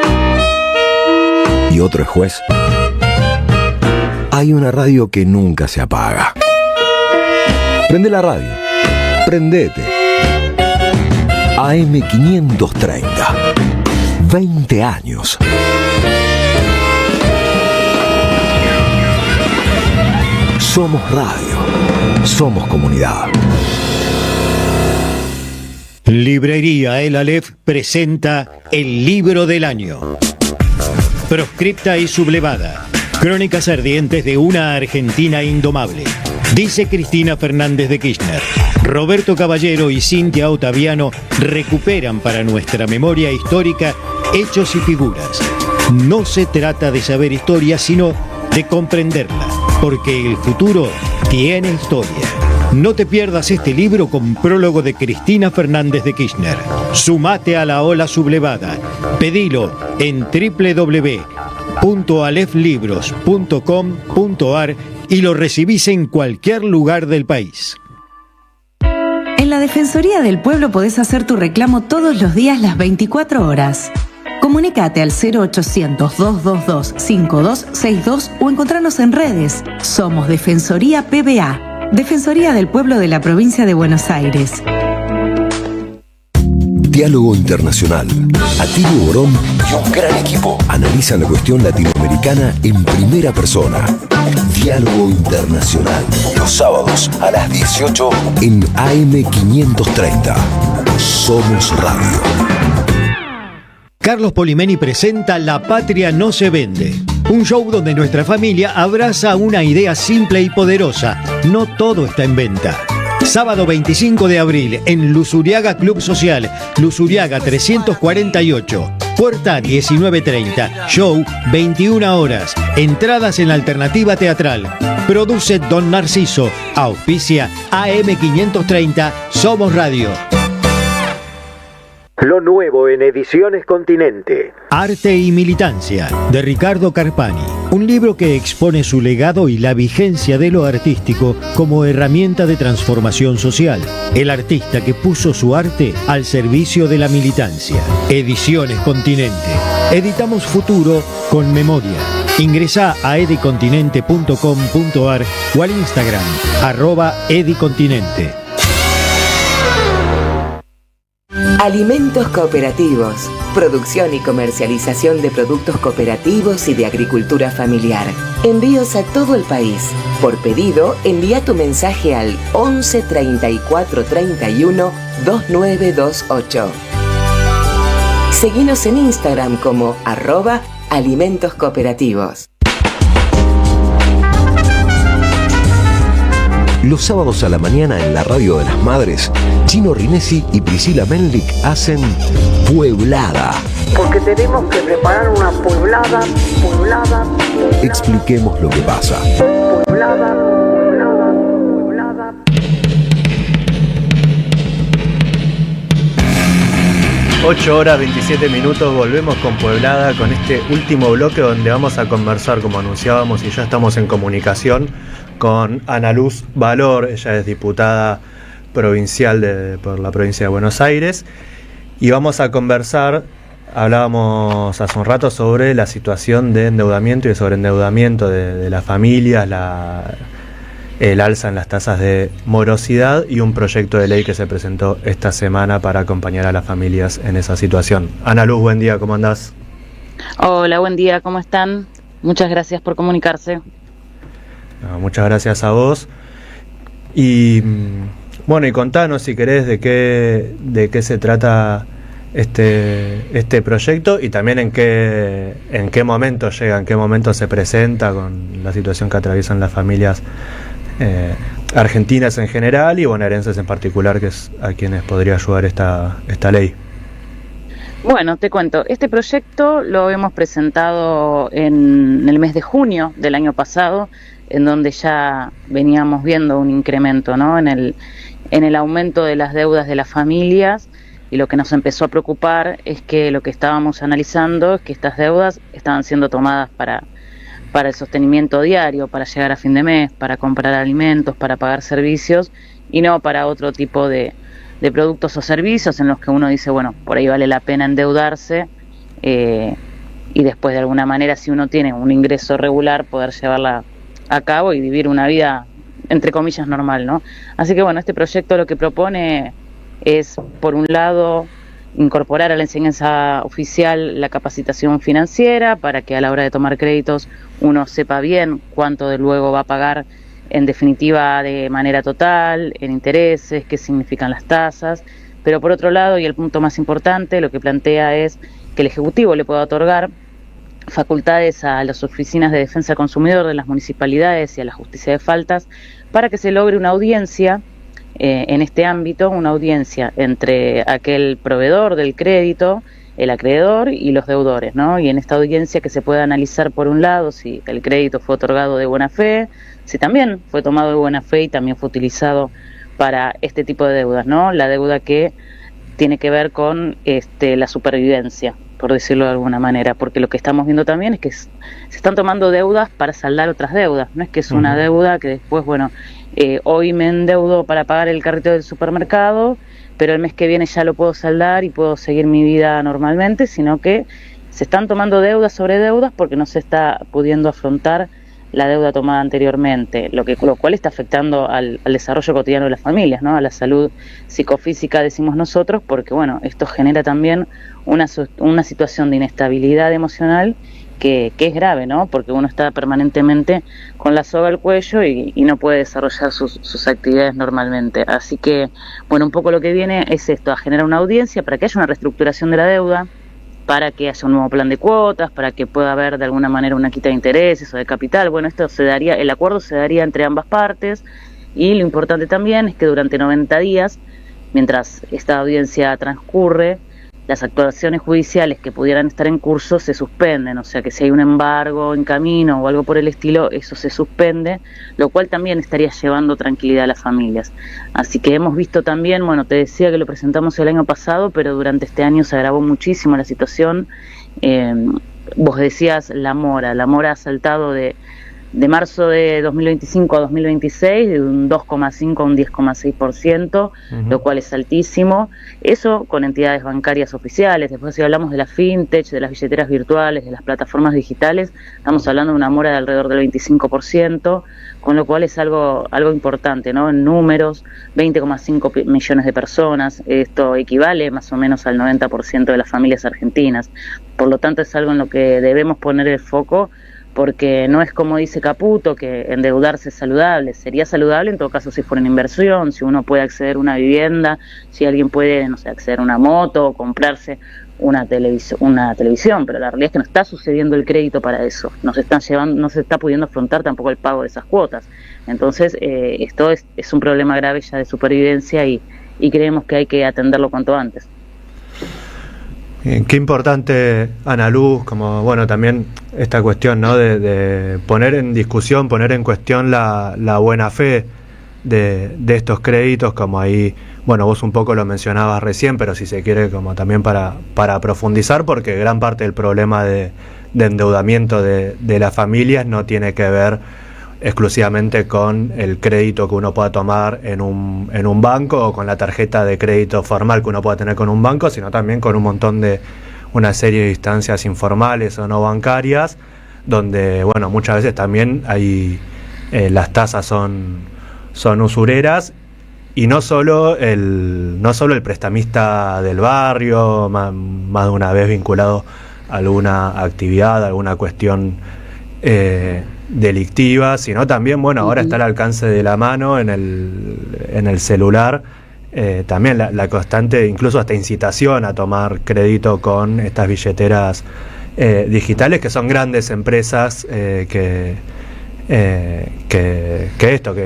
y otro es juez, hay una radio que nunca se apaga. Prende la radio. Prendete. AM 530. 20 años. Somos radio. Somos comunidad. Librería El Aleph presenta El Libro del Año. Proscripta y sublevada. Crónicas ardientes de una Argentina indomable. Dice Cristina Fernández de Kirchner. Roberto Caballero y Cintia Ottaviano recuperan para nuestra memoria histórica hechos y figuras. No se trata de saber historia, sino de comprenderla, porque el futuro tiene historia. No te pierdas este libro con prólogo de Cristina Fernández de Kirchner. Sumate a la ola sublevada. Pedilo en www.aleflibros.com.ar y lo recibís en cualquier lugar del país. En la Defensoría del Pueblo podés hacer tu reclamo todos los días las 24 horas. Comunicate al 0800-222-5262 o encontrarnos en redes. Somos Defensoría PBA, Defensoría del Pueblo de la Provincia de Buenos Aires. Diálogo Internacional. Atilio Borón y un gran equipo analizan la cuestión latinoamericana en primera persona. Diálogo Internacional. Los sábados a las 18 en AM 530. Somos Radio. Carlos Polimeni presenta La Patria no se vende. Un show donde nuestra familia abraza una idea simple y poderosa. No todo está en venta. Sábado 25 de abril en Luzuriaga Club Social, Luzuriaga 348. Puerta 19:30. Show 21 horas. Entradas en la alternativa teatral. Produce Don Narciso. Auspicia AM 530. Somos Radio. Lo nuevo en Ediciones Continente. Arte y Militancia, de Ricardo Carpani. Un libro que expone su legado y la vigencia de lo artístico como herramienta de transformación social. El artista que puso su arte al servicio de la militancia. Ediciones Continente. Editamos futuro con memoria. Ingresá a edicontinente.com.ar o al Instagram @edicontinente. Alimentos cooperativos. Producción y comercialización de productos cooperativos y de agricultura familiar. Envíos a todo el país. Por pedido, envía tu mensaje al 11 34 31 2928. Seguinos en Instagram como @alimentos cooperativos. Los sábados a la mañana en la radio de las madres, Chino Rinesi y Priscila Menlik hacen Pueblada. Porque tenemos que preparar una pueblada. Expliquemos lo que pasa. Pueblada. 8:27, volvemos con Pueblada, con este último bloque donde vamos a conversar, como anunciábamos, y ya estamos en comunicación con Ana Luz Valor. Ella es diputada provincial por la provincia de Buenos Aires, y vamos a conversar, hablábamos hace un rato sobre la situación de endeudamiento y de sobreendeudamiento de las familias, el alza en las tasas de morosidad y un proyecto de ley que se presentó esta semana para acompañar a las familias en esa situación. Ana Luz, buen día, ¿cómo andás? Hola, buen día, ¿cómo están? Muchas gracias por comunicarse. Muchas gracias a vos. Y bueno, y contanos si querés de qué se trata este proyecto y también en qué momento llega, en qué momento se presenta con la situación que atraviesan las familias argentinas en general y bonaerenses en particular, que es a quienes podría ayudar esta ley. Bueno, te cuento, este proyecto lo hemos presentado en el mes de junio del año pasado, en donde ya veníamos viendo un incremento, ¿no?, en el aumento de las deudas de las familias. Y lo que nos empezó a preocupar es que lo que estábamos analizando es que estas deudas estaban siendo tomadas para el sostenimiento diario, para llegar a fin de mes, para comprar alimentos, para pagar servicios y no para otro tipo de productos o servicios en los que uno dice, bueno, por ahí vale la pena endeudarse y después de alguna manera, si uno tiene un ingreso regular, poder llevarla a cabo y vivir una vida, entre comillas, normal, ¿no? Así que bueno, este proyecto lo que propone es, por un lado, incorporar a la enseñanza oficial la capacitación financiera para que a la hora de tomar créditos uno sepa bien cuánto de luego va a pagar en definitiva de manera total, en intereses, qué significan las tasas, pero por otro lado, y el punto más importante, lo que plantea es que el Ejecutivo le pueda otorgar facultades a las oficinas de defensa del consumidor de las municipalidades y a la justicia de faltas para que se logre una audiencia en este ámbito, una audiencia entre aquel proveedor del crédito, el acreedor y los deudores, ¿no? Y en esta audiencia que se pueda analizar, por un lado, si el crédito fue otorgado de buena fe, si también fue tomado de buena fe y también fue utilizado para este tipo de deudas, ¿no? La deuda que tiene que ver con la supervivencia, por decirlo de alguna manera, porque lo que estamos viendo también es que se están tomando deudas para saldar otras deudas, no es que es una deuda que después, bueno, hoy me endeudo para pagar el carrito del supermercado, pero el mes que viene ya lo puedo saldar y puedo seguir mi vida normalmente, sino que se están tomando deudas sobre deudas porque no se está pudiendo afrontar la deuda tomada anteriormente, lo cual está afectando al desarrollo cotidiano de las familias, ¿no?, a la salud psicofísica, decimos nosotros, porque bueno, esto genera también una situación de inestabilidad emocional que es grave, ¿no?, porque uno está permanentemente con la soga al cuello y no puede desarrollar sus actividades normalmente. Así que, bueno, un poco lo que viene es esto, a generar una audiencia para que haya una reestructuración de la deuda, para que haya un nuevo plan de cuotas, para que pueda haber de alguna manera una quita de intereses o de capital. Bueno, el acuerdo se daría entre ambas partes y lo importante también es que durante 90 días, mientras esta audiencia transcurre, las actuaciones judiciales que pudieran estar en curso se suspenden, o sea que si hay un embargo en camino o algo por el estilo, eso se suspende, lo cual también estaría llevando tranquilidad a las familias. Así que hemos visto también, bueno, te decía que lo presentamos el año pasado, pero durante este año se agravó muchísimo la situación. Vos decías la mora ha saltado de marzo de 2025 a 2026 de un 2,5 a un 10,6%, lo cual es altísimo. Eso con entidades bancarias oficiales. Después, si hablamos de la fintech, de las billeteras virtuales, de las plataformas digitales, estamos hablando de una mora de alrededor del 25%, con lo cual es algo importante, ¿no? En números, 20,5 millones de personas. Esto equivale más o menos al 90% de las familias argentinas. Por lo tanto, es algo en lo que debemos poner el foco, porque no es como dice Caputo, que endeudarse es saludable. Sería saludable en todo caso si fuera una inversión, si uno puede acceder a una vivienda, si alguien puede, no sé, acceder a una moto o comprarse una televisión, pero la realidad es que no está sucediendo el crédito para eso, no se está pudiendo afrontar tampoco el pago de esas cuotas. Entonces esto es un problema grave ya de supervivencia y creemos que hay que atenderlo cuanto antes. Qué importante, Ana Luz, como bueno también esta cuestión, ¿no?, de poner en discusión, poner en cuestión la buena fe de estos créditos, como ahí, bueno, vos un poco lo mencionabas recién, pero si se quiere como también para profundizar, porque gran parte del problema de endeudamiento de las familias no tiene que ver exclusivamente con el crédito que uno pueda tomar en un banco o con la tarjeta de crédito formal que uno pueda tener con un banco, sino también con un montón de una serie de instancias informales o no bancarias, donde bueno, muchas veces también hay las tasas son usureras, y no solo el prestamista del barrio, más de una vez vinculado a alguna actividad, a alguna cuestión delictiva, sino también, bueno, ahora está al alcance de la mano en el celular también la constante, incluso hasta incitación a tomar crédito con estas billeteras digitales, que son grandes empresas que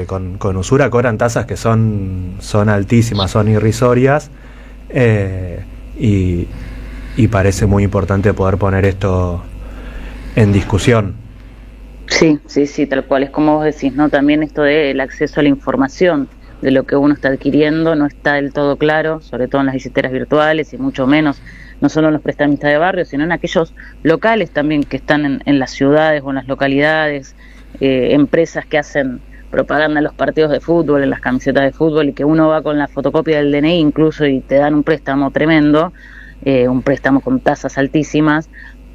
con usura cobran tasas que son altísimas, son irrisorias, y parece muy importante poder poner esto en discusión. Sí, tal cual, es como vos decís, ¿no? También esto del acceso a la información de lo que uno está adquiriendo no está del todo claro, sobre todo en las billeteras virtuales y mucho menos, no solo en los prestamistas de barrio, sino en aquellos locales también que están en las ciudades o en las localidades, empresas que hacen propaganda en los partidos de fútbol, en las camisetas de fútbol, y que uno va con la fotocopia del DNI incluso y te dan un préstamo tremendo, un préstamo con tasas altísimas,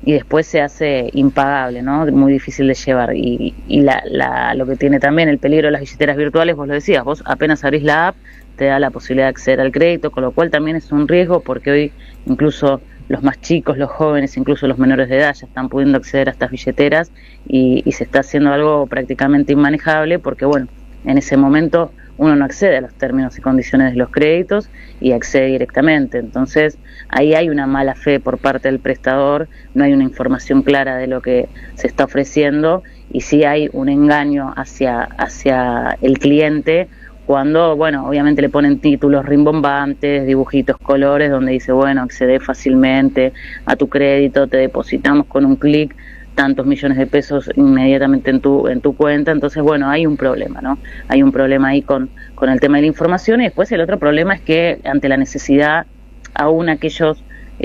y después se hace impagable, ¿no? Muy difícil de llevar. Y lo que tiene también el peligro de las billeteras virtuales, vos lo decías, vos apenas abrís la app, te da la posibilidad de acceder al crédito, con lo cual también es un riesgo, porque hoy incluso los más chicos, los jóvenes, incluso los menores de edad ya están pudiendo acceder a estas billeteras, y se está haciendo algo prácticamente inmanejable, porque bueno, en ese momento uno no accede a los términos y condiciones de los créditos y accede directamente. Entonces ahí hay una mala fe por parte del prestador, no hay una información clara de lo que se está ofreciendo, y sí hay un engaño hacia el cliente, cuando, bueno, obviamente le ponen títulos rimbombantes, dibujitos, colores, donde dice, bueno, accede fácilmente a tu crédito, te depositamos con un clic tantos millones de pesos inmediatamente en tu cuenta. Entonces, bueno, hay un problema, ¿no? Hay un problema ahí con el tema de la información, y después el otro problema es que ante la necesidad, aún aquellos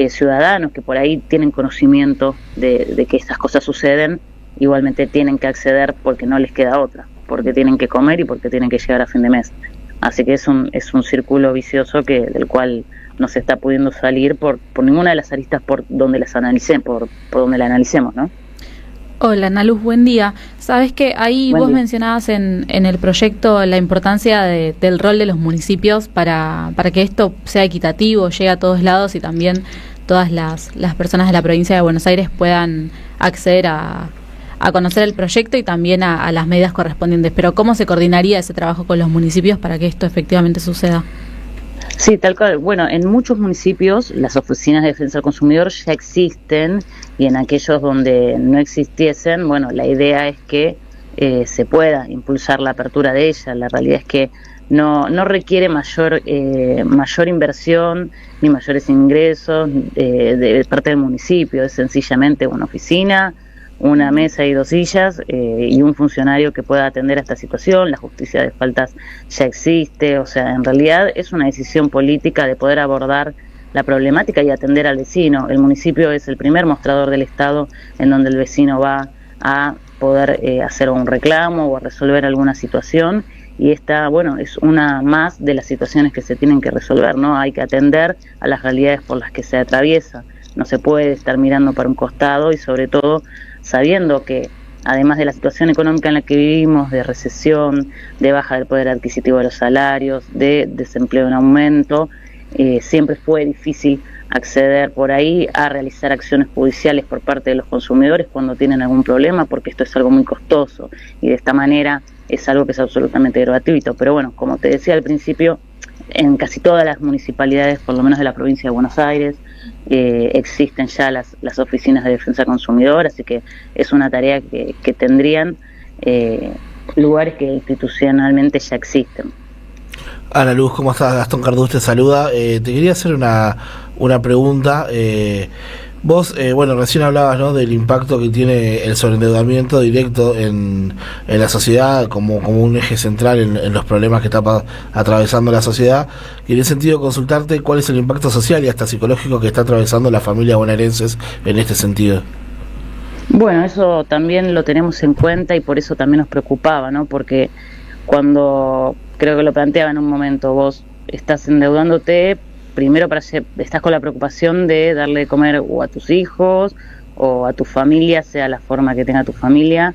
ciudadanos que por ahí tienen conocimiento de que estas cosas suceden, igualmente tienen que acceder porque no les queda otra, porque tienen que comer y porque tienen que llegar a fin de mes. Así que es un círculo vicioso del cual no se está pudiendo salir por ninguna de las aristas por donde las analicemos, por donde la analicemos, ¿no? Hola, Ana Luz, buen día. Sabes que ahí vos mencionabas en el proyecto la importancia del rol de los municipios para que esto sea equitativo, llegue a todos lados y también todas las personas de la provincia de Buenos Aires puedan acceder a conocer el proyecto y también a las medidas correspondientes. Pero ¿cómo se coordinaría ese trabajo con los municipios para que esto efectivamente suceda? Sí, tal cual. Bueno, en muchos municipios las oficinas de defensa del consumidor ya existen, y en aquellos donde no existiesen, bueno, la idea es que se pueda impulsar la apertura de ella. La realidad es que no requiere mayor inversión ni mayores ingresos de parte del municipio. Es sencillamente una oficina, una mesa y 2 sillas, y un funcionario que pueda atender a esta situación. La justicia de faltas ya existe, o sea, en realidad es una decisión política de poder abordar la problemática y atender al vecino. El municipio es el primer mostrador del Estado en donde el vecino va a poder hacer un reclamo o a resolver alguna situación, y esta, bueno, es una más de las situaciones que se tienen que resolver, ¿no? Hay que atender a las realidades por las que se atraviesa. No se puede estar mirando para un costado, y sobre todo sabiendo que además de la situación económica en la que vivimos, de recesión, de baja del poder adquisitivo de los salarios, de desempleo en aumento, siempre fue difícil acceder por ahí a realizar acciones judiciales por parte de los consumidores cuando tienen algún problema, porque esto es algo muy costoso, y de esta manera es algo que es absolutamente gratuito. Pero bueno, como te decía al principio, en casi todas las municipalidades, por lo menos de la provincia de Buenos Aires, existen ya las oficinas de defensa consumidor, así que es una tarea que tendrían lugares que institucionalmente ya existen. Ana Luz, ¿cómo estás? Gastón Cardús te saluda. Te quería hacer una pregunta. Vos, bueno, recién hablabas, ¿no?, del impacto que tiene el sobreendeudamiento directo en la sociedad como un eje central en los problemas que está atravesando la sociedad. Y en ese sentido consultarte cuál es el impacto social y hasta psicológico que está atravesando la familia bonaerenses en este sentido. Bueno, eso también lo tenemos en cuenta y por eso también nos preocupaba, ¿no? Porque cuando, creo que lo planteaba en un momento, vos estás endeudándote primero estás con la preocupación de darle de comer o a tus hijos o a tu familia, sea la forma que tenga tu familia,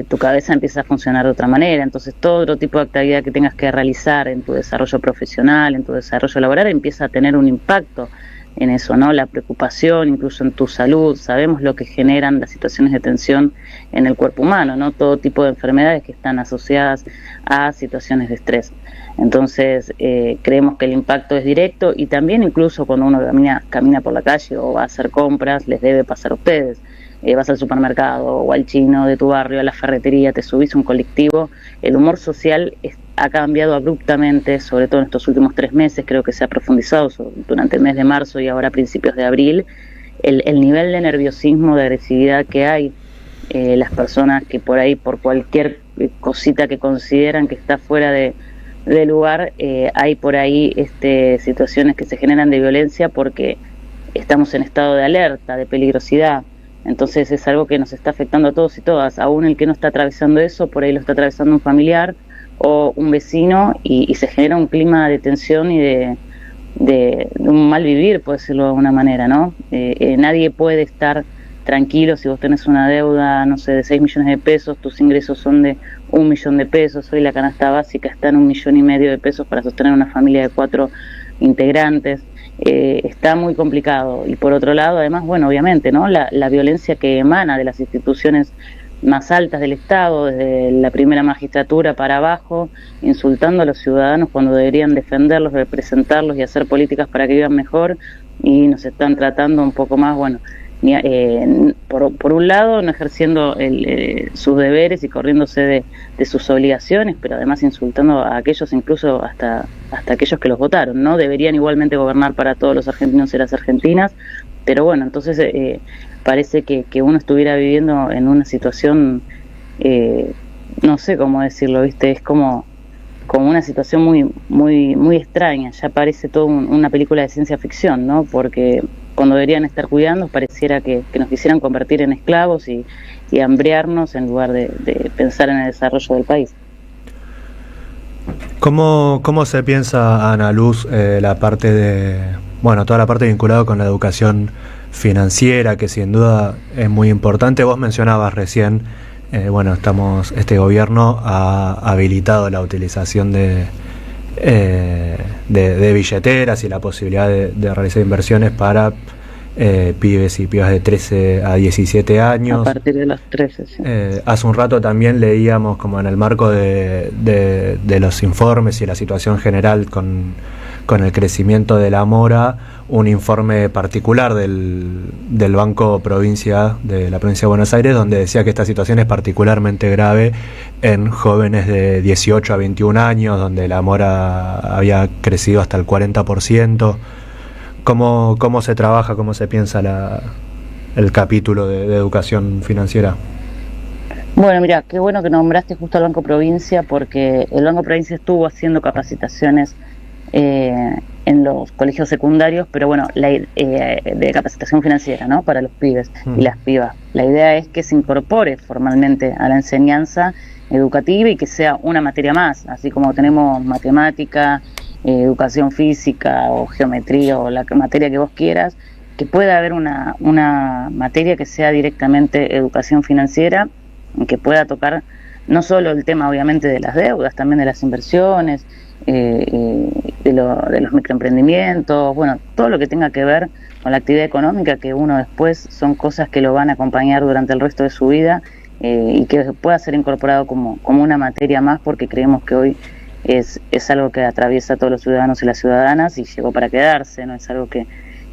tu cabeza empieza a funcionar de otra manera. Entonces todo otro tipo de actividad que tengas que realizar en tu desarrollo profesional, en tu desarrollo laboral, empieza a tener un impacto en eso, ¿no? La preocupación, incluso en tu salud. Sabemos lo que generan las situaciones de tensión en el cuerpo humano, ¿no? Todo tipo de enfermedades que están asociadas a situaciones de estrés. Entonces, creemos que el impacto es directo, y también incluso cuando uno camina por la calle o va a hacer compras, les debe pasar a ustedes. Vas al supermercado o al chino de tu barrio, a la ferretería, te subís a un colectivo, el humor social ha cambiado abruptamente, sobre todo en estos últimos 3 meses. Creo que se ha profundizado durante el mes de marzo y ahora a principios de abril, el nivel de nerviosismo, de agresividad que hay. Las personas que por ahí, por cualquier cosita que consideran que está fuera de lugar, hay por ahí situaciones que se generan de violencia porque estamos en estado de alerta, de peligrosidad. Entonces es algo que nos está afectando a todos y todas. Aún el que no está atravesando eso, por ahí lo está atravesando un familiar o un vecino, y se genera un clima de tensión y de un mal vivir, por decirlo de alguna manera, ¿no? Nadie puede estar tranquilo si vos tenés una deuda, no sé, de 6 millones de pesos, tus ingresos son de 1 millón de pesos, hoy la canasta básica está en 1,5 millones de pesos para sostener una familia de 4 integrantes. Está muy complicado. Y por otro lado, además, bueno, obviamente, ¿no? La violencia que emana de las instituciones más altas del Estado, desde la primera magistratura para abajo, insultando a los ciudadanos cuando deberían defenderlos, representarlos y hacer políticas para que vivan mejor, y nos están tratando un poco más, bueno, por un lado no ejerciendo sus deberes y corriéndose de sus obligaciones, pero además insultando a aquellos, incluso hasta aquellos que los votaron, ¿no? Deberían igualmente gobernar para todos los argentinos y las argentinas, pero bueno, entonces parece que uno estuviera viviendo en una situación, no sé cómo decirlo, ¿viste? Es como una situación muy muy muy extraña. Ya parece todo una película de ciencia ficción, ¿no? Porque cuando deberían estar cuidando, pareciera que nos quisieran convertir en esclavos y hambrearnos en lugar de pensar en el desarrollo del país. ¿Cómo se piensa, Ana Luz, la parte toda la parte vinculada con la educación financiera, que sin duda es muy importante? Vos mencionabas recién, este gobierno ha habilitado la utilización de billeteras y la posibilidad de realizar inversiones para pibes y pibas de 13 a 17 años. A partir de los 13, sí. Hace un rato también leíamos, como en el marco de los informes y la situación general con el crecimiento de la mora, un informe particular del Banco Provincia de la Provincia de Buenos Aires, donde decía que esta situación es particularmente grave en jóvenes de 18 a 21 años, donde la mora había crecido hasta el 40%. ¿Cómo se trabaja, cómo se piensa el capítulo de educación financiera? Bueno, mira, qué bueno que nombraste justo al Banco Provincia, porque el Banco Provincia estuvo haciendo capacitaciones en los colegios secundarios, pero bueno, de capacitación financiera, ¿no? Para los pibes y las pibas. La idea es que se incorpore formalmente a la enseñanza educativa y que sea una materia más, así como tenemos matemática, educación física o geometría o la materia que vos quieras, que pueda haber una materia que sea directamente educación financiera, que pueda tocar no solo el tema obviamente de las deudas, también de las inversiones, de los microemprendimientos, bueno, todo lo que tenga que ver con la actividad económica, que uno después son cosas que lo van a acompañar durante el resto de su vida, y que pueda ser incorporado como una materia más, porque creemos que hoy es algo que atraviesa a todos los ciudadanos y las ciudadanas y llegó para quedarse, no es algo que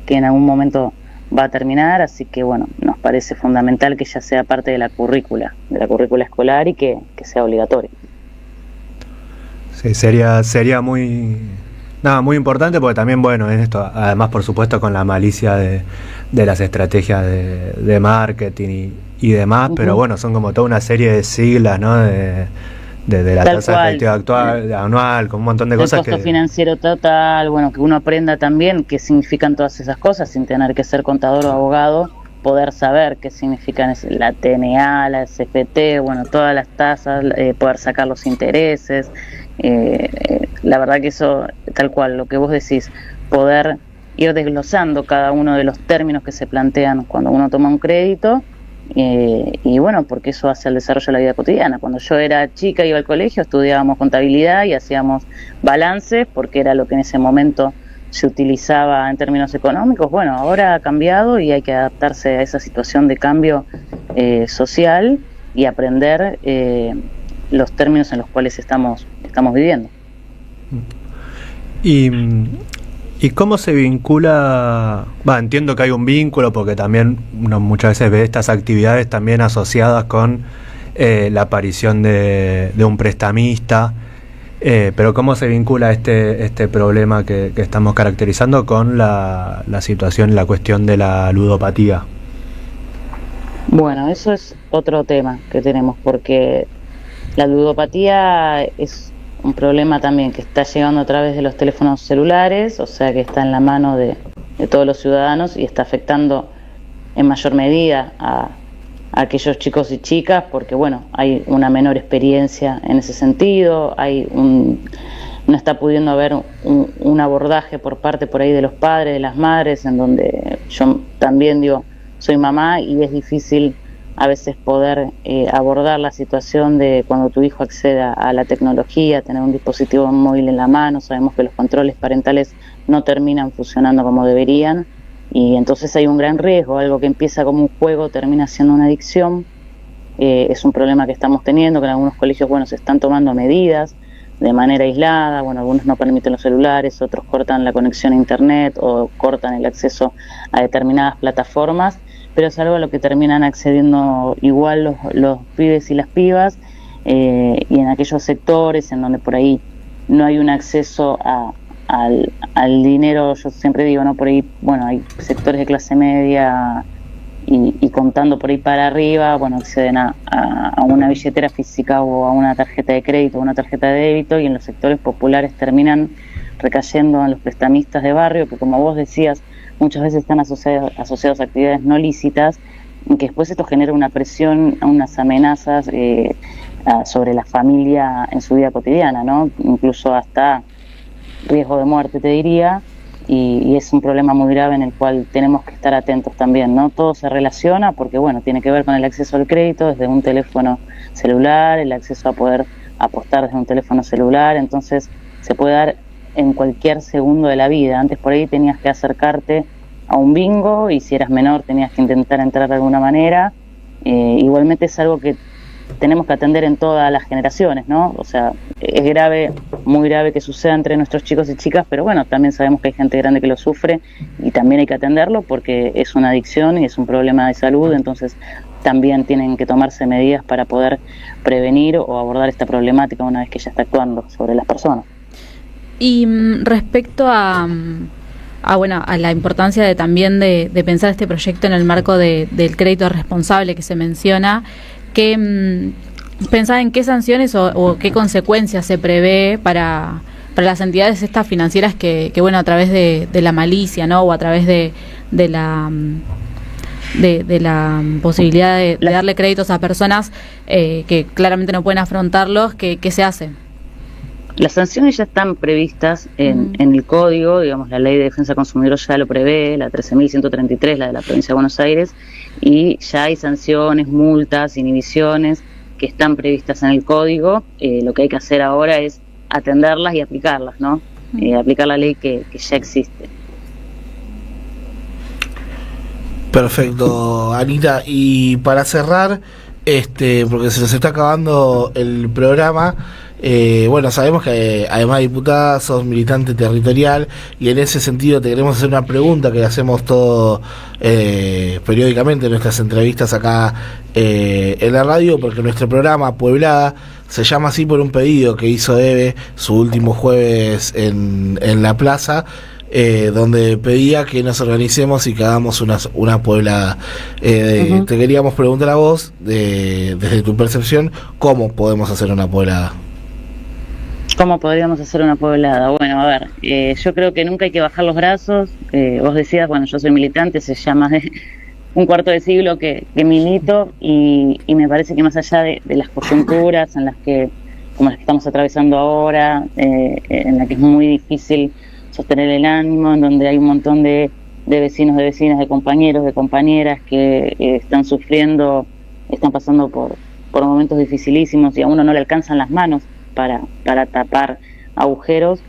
en algún momento va a terminar, así que bueno, nos parece fundamental que ya sea parte de la currícula escolar y que sea obligatorio. Sí, sería muy importante, porque también, bueno, en esto, además por supuesto con la malicia de las estrategias de marketing y demás, pero bueno, son como toda una serie de siglas, ¿no? De la tasa efectiva actual, anual, con un montón de cosas. El costo financiero total, bueno, que uno aprenda también qué significan todas esas cosas sin tener que ser contador o abogado, poder saber qué significan la TNA, la SFT, bueno, todas las tasas, poder sacar los intereses. La verdad que eso, tal cual, lo que vos decís, poder ir desglosando cada uno de los términos que se plantean cuando uno toma un crédito. Y bueno, porque eso hace el desarrollo de la vida cotidiana. Cuando yo era chica, iba al colegio, estudiábamos contabilidad y hacíamos balances, porque era lo que en ese momento se utilizaba en términos económicos. Bueno, ahora ha cambiado y hay que adaptarse a esa situación de cambio social y aprender los términos en los cuales estamos viviendo. ¿Y cómo se vincula? Entiendo que hay un vínculo porque también uno muchas veces ve estas actividades también asociadas con la aparición de un prestamista, pero ¿cómo se vincula este problema que estamos caracterizando con la situación, la cuestión de la ludopatía? Bueno, eso es otro tema que tenemos, porque la ludopatía es un problema también que está llegando a través de los teléfonos celulares, o sea que está en la mano de todos los ciudadanos y está afectando en mayor medida a aquellos chicos y chicas, porque bueno, hay una menor experiencia en ese sentido, no está pudiendo haber un abordaje por ahí de los padres, de las madres, en donde yo también soy mamá y es difícil a veces poder abordar la situación de cuando tu hijo acceda a la tecnología, tener un dispositivo móvil en la mano. Sabemos que los controles parentales no terminan funcionando como deberían y entonces hay un gran riesgo, algo que empieza como un juego termina siendo una adicción. Es un problema que estamos teniendo, que en algunos colegios se están tomando medidas de manera aislada, algunos no permiten los celulares, otros cortan la conexión a internet o cortan el acceso a determinadas plataformas, pero es algo a lo que terminan accediendo igual los pibes y las pibas, y en aquellos sectores en donde por ahí no hay un acceso al dinero, yo siempre digo, ¿no? Por ahí, hay sectores de clase media y contando por ahí para arriba, acceden a una billetera física o a una tarjeta de crédito o una tarjeta de débito, y en los sectores populares terminan recayendo en los prestamistas de barrio, que como vos decías, muchas veces están asociados a actividades no lícitas, y que después esto genera una presión, unas amenazas sobre la familia en su vida cotidiana, ¿no? Incluso hasta riesgo de muerte, te diría, y es un problema muy grave en el cual tenemos que estar atentos también, ¿no? Todo se relaciona porque, tiene que ver con el acceso al crédito desde un teléfono celular, el acceso a poder apostar desde un teléfono celular, entonces se puede dar en cualquier segundo de la vida. Antes por ahí tenías que acercarte a un bingo y si eras menor tenías que intentar entrar de alguna manera. Igualmente es algo que tenemos que atender en todas las generaciones, ¿no? O sea, es grave, muy grave que suceda entre nuestros chicos y chicas, pero también sabemos que hay gente grande que lo sufre y también hay que atenderlo porque es una adicción y es un problema de salud, entonces también tienen que tomarse medidas para poder prevenir o abordar esta problemática una vez que ya está actuando sobre las personas. Y respecto a la importancia de pensar este proyecto en el marco del crédito responsable que se menciona, ¿pensás en qué sanciones o qué consecuencias se prevé para las entidades estas financieras que a través de la malicia, ¿no? O a través de la posibilidad de darle créditos a personas que claramente no pueden afrontarlos, ¿qué se hace? Las sanciones ya están previstas en el código, la Ley de Defensa del Consumidor ya lo prevé, la 13.133, la de la Provincia de Buenos Aires, y ya hay sanciones, multas, inhibiciones que están previstas en el código. Lo que hay que hacer ahora es atenderlas y aplicarlas, ¿no? Aplicar la ley que ya existe. Perfecto, Anita. Y para cerrar, porque se nos está acabando el programa, sabemos que además de diputada sos militante territorial y en ese sentido te queremos hacer una pregunta que le hacemos todo periódicamente en nuestras entrevistas acá en la radio, porque nuestro programa Pueblada se llama así por un pedido que hizo Eve su último jueves en la plaza, donde pedía que nos organicemos y que hagamos una pueblada. Te queríamos preguntar a vos, desde tu percepción, ¿cómo podemos hacer una pueblada? ¿Cómo podríamos hacer una pueblada? Bueno, a ver, yo creo que nunca hay que bajar los brazos. Vos decías, yo soy militante, se llama de un cuarto de siglo que milito y me parece que más allá de las coyunturas como las que estamos atravesando ahora, en la que es muy difícil sostener el ánimo, en donde hay un montón de vecinos, de vecinas, de compañeros, de compañeras que están sufriendo, están pasando por momentos dificilísimos y a uno no le alcanzan las manos para tapar agujeros.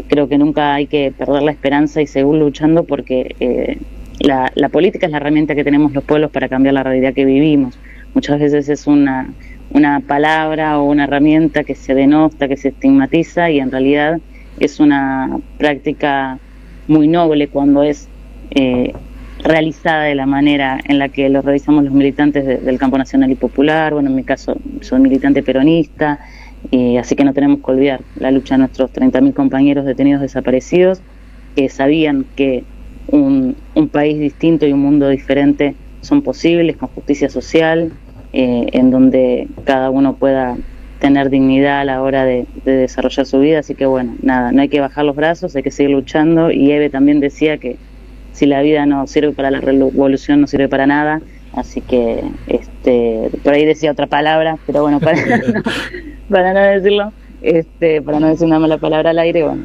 creo que nunca hay que perder la esperanza y seguir luchando porque la política es la herramienta que tenemos los pueblos para cambiar la realidad que vivimos. Muchas veces es una palabra o una herramienta que se denosta, que se estigmatiza, y en realidad es una práctica muy noble cuando es realizada de la manera en la que lo realizamos los militantes del campo nacional y popular. Bueno, en mi caso soy militante peronista, así que no tenemos que olvidar la lucha de nuestros 30.000 compañeros detenidos desaparecidos, que sabían que un país distinto y un mundo diferente son posibles, con justicia social, en donde cada uno pueda tener dignidad a la hora de desarrollar su vida. Así que bueno, nada, no hay que bajar los brazos, hay que seguir luchando. Y Eve también decía que si la vida no sirve para la revolución, no sirve para nada. Así que por ahí decía otra palabra, pero bueno, para no decirlo, para no decir una mala palabra al aire, bueno,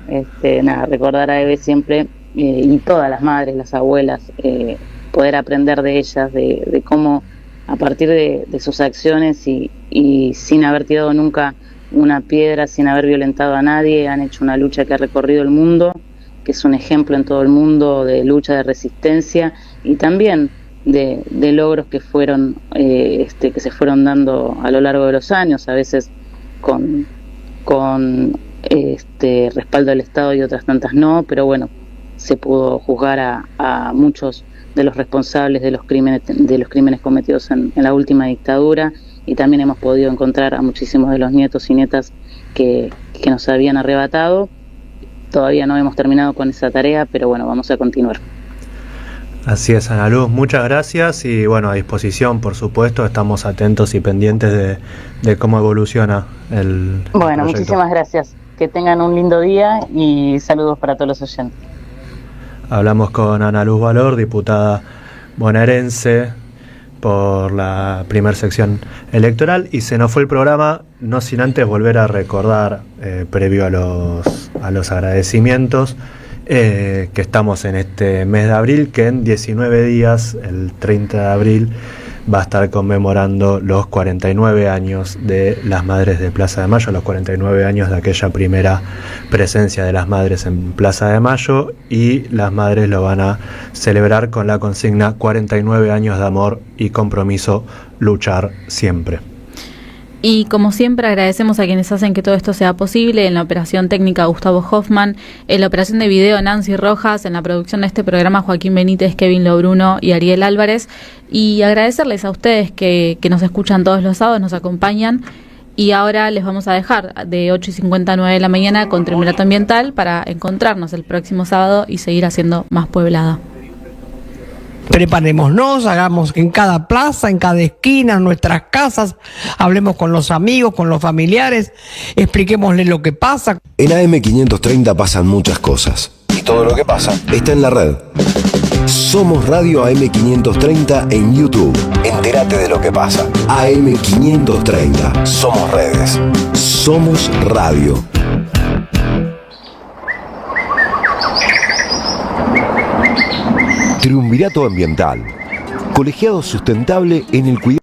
nada, recordar a Eve siempre, y todas las madres, las abuelas, poder aprender de ellas, de cómo a partir de sus acciones y sin haber tirado nunca una piedra, sin haber violentado a nadie, han hecho una lucha que ha recorrido el mundo, que es un ejemplo en todo el mundo de lucha, de resistencia y también de logros que fueron que se fueron dando a lo largo de los años, a veces con respaldo del Estado y otras tantas no, pero bueno, se pudo juzgar a muchos de los responsables de los crímenes cometidos en la última dictadura, y también hemos podido encontrar a muchísimos de los nietos y nietas que nos habían arrebatado. Todavía no hemos terminado con esa tarea, pero bueno, vamos a continuar. Así es, Ana Luz, muchas gracias, y bueno, a disposición, por supuesto, estamos atentos y pendientes de cómo evoluciona el proyecto. Muchísimas gracias, que tengan un lindo día y saludos para todos los oyentes. Hablamos con Ana Luz Valor, diputada bonaerense por la primera sección electoral, y se nos fue el programa, no sin antes volver a recordar, previo a los agradecimientos, que estamos en este mes de abril, que en 19 días, el 30 de abril, va a estar conmemorando los 49 años de las Madres de Plaza de Mayo, los 49 años de aquella primera presencia de las Madres en Plaza de Mayo, y las Madres lo van a celebrar con la consigna 49 años de amor y compromiso, luchar siempre. Y como siempre agradecemos a quienes hacen que todo esto sea posible: en la operación técnica Gustavo Hoffman, en la operación de video Nancy Rojas, en la producción de este programa Joaquín Benítez, Kevin Lobruno y Ariel Álvarez, y agradecerles a ustedes que nos escuchan todos los sábados, nos acompañan, y ahora les vamos a dejar de 8:50 a 9 de la mañana con Triunvirato Ambiental para encontrarnos el próximo sábado y seguir haciendo más Pueblada. Preparémonos, hagamos en cada plaza, en cada esquina, en nuestras casas, hablemos con los amigos, con los familiares, expliquémosles lo que pasa. En AM530 pasan muchas cosas, y todo lo que pasa está en la red. Somos Radio AM530 en YouTube. Entérate de lo que pasa. AM530. Somos redes. Somos radio. Triunvirato Ambiental. Colegiado sustentable en el cuidado.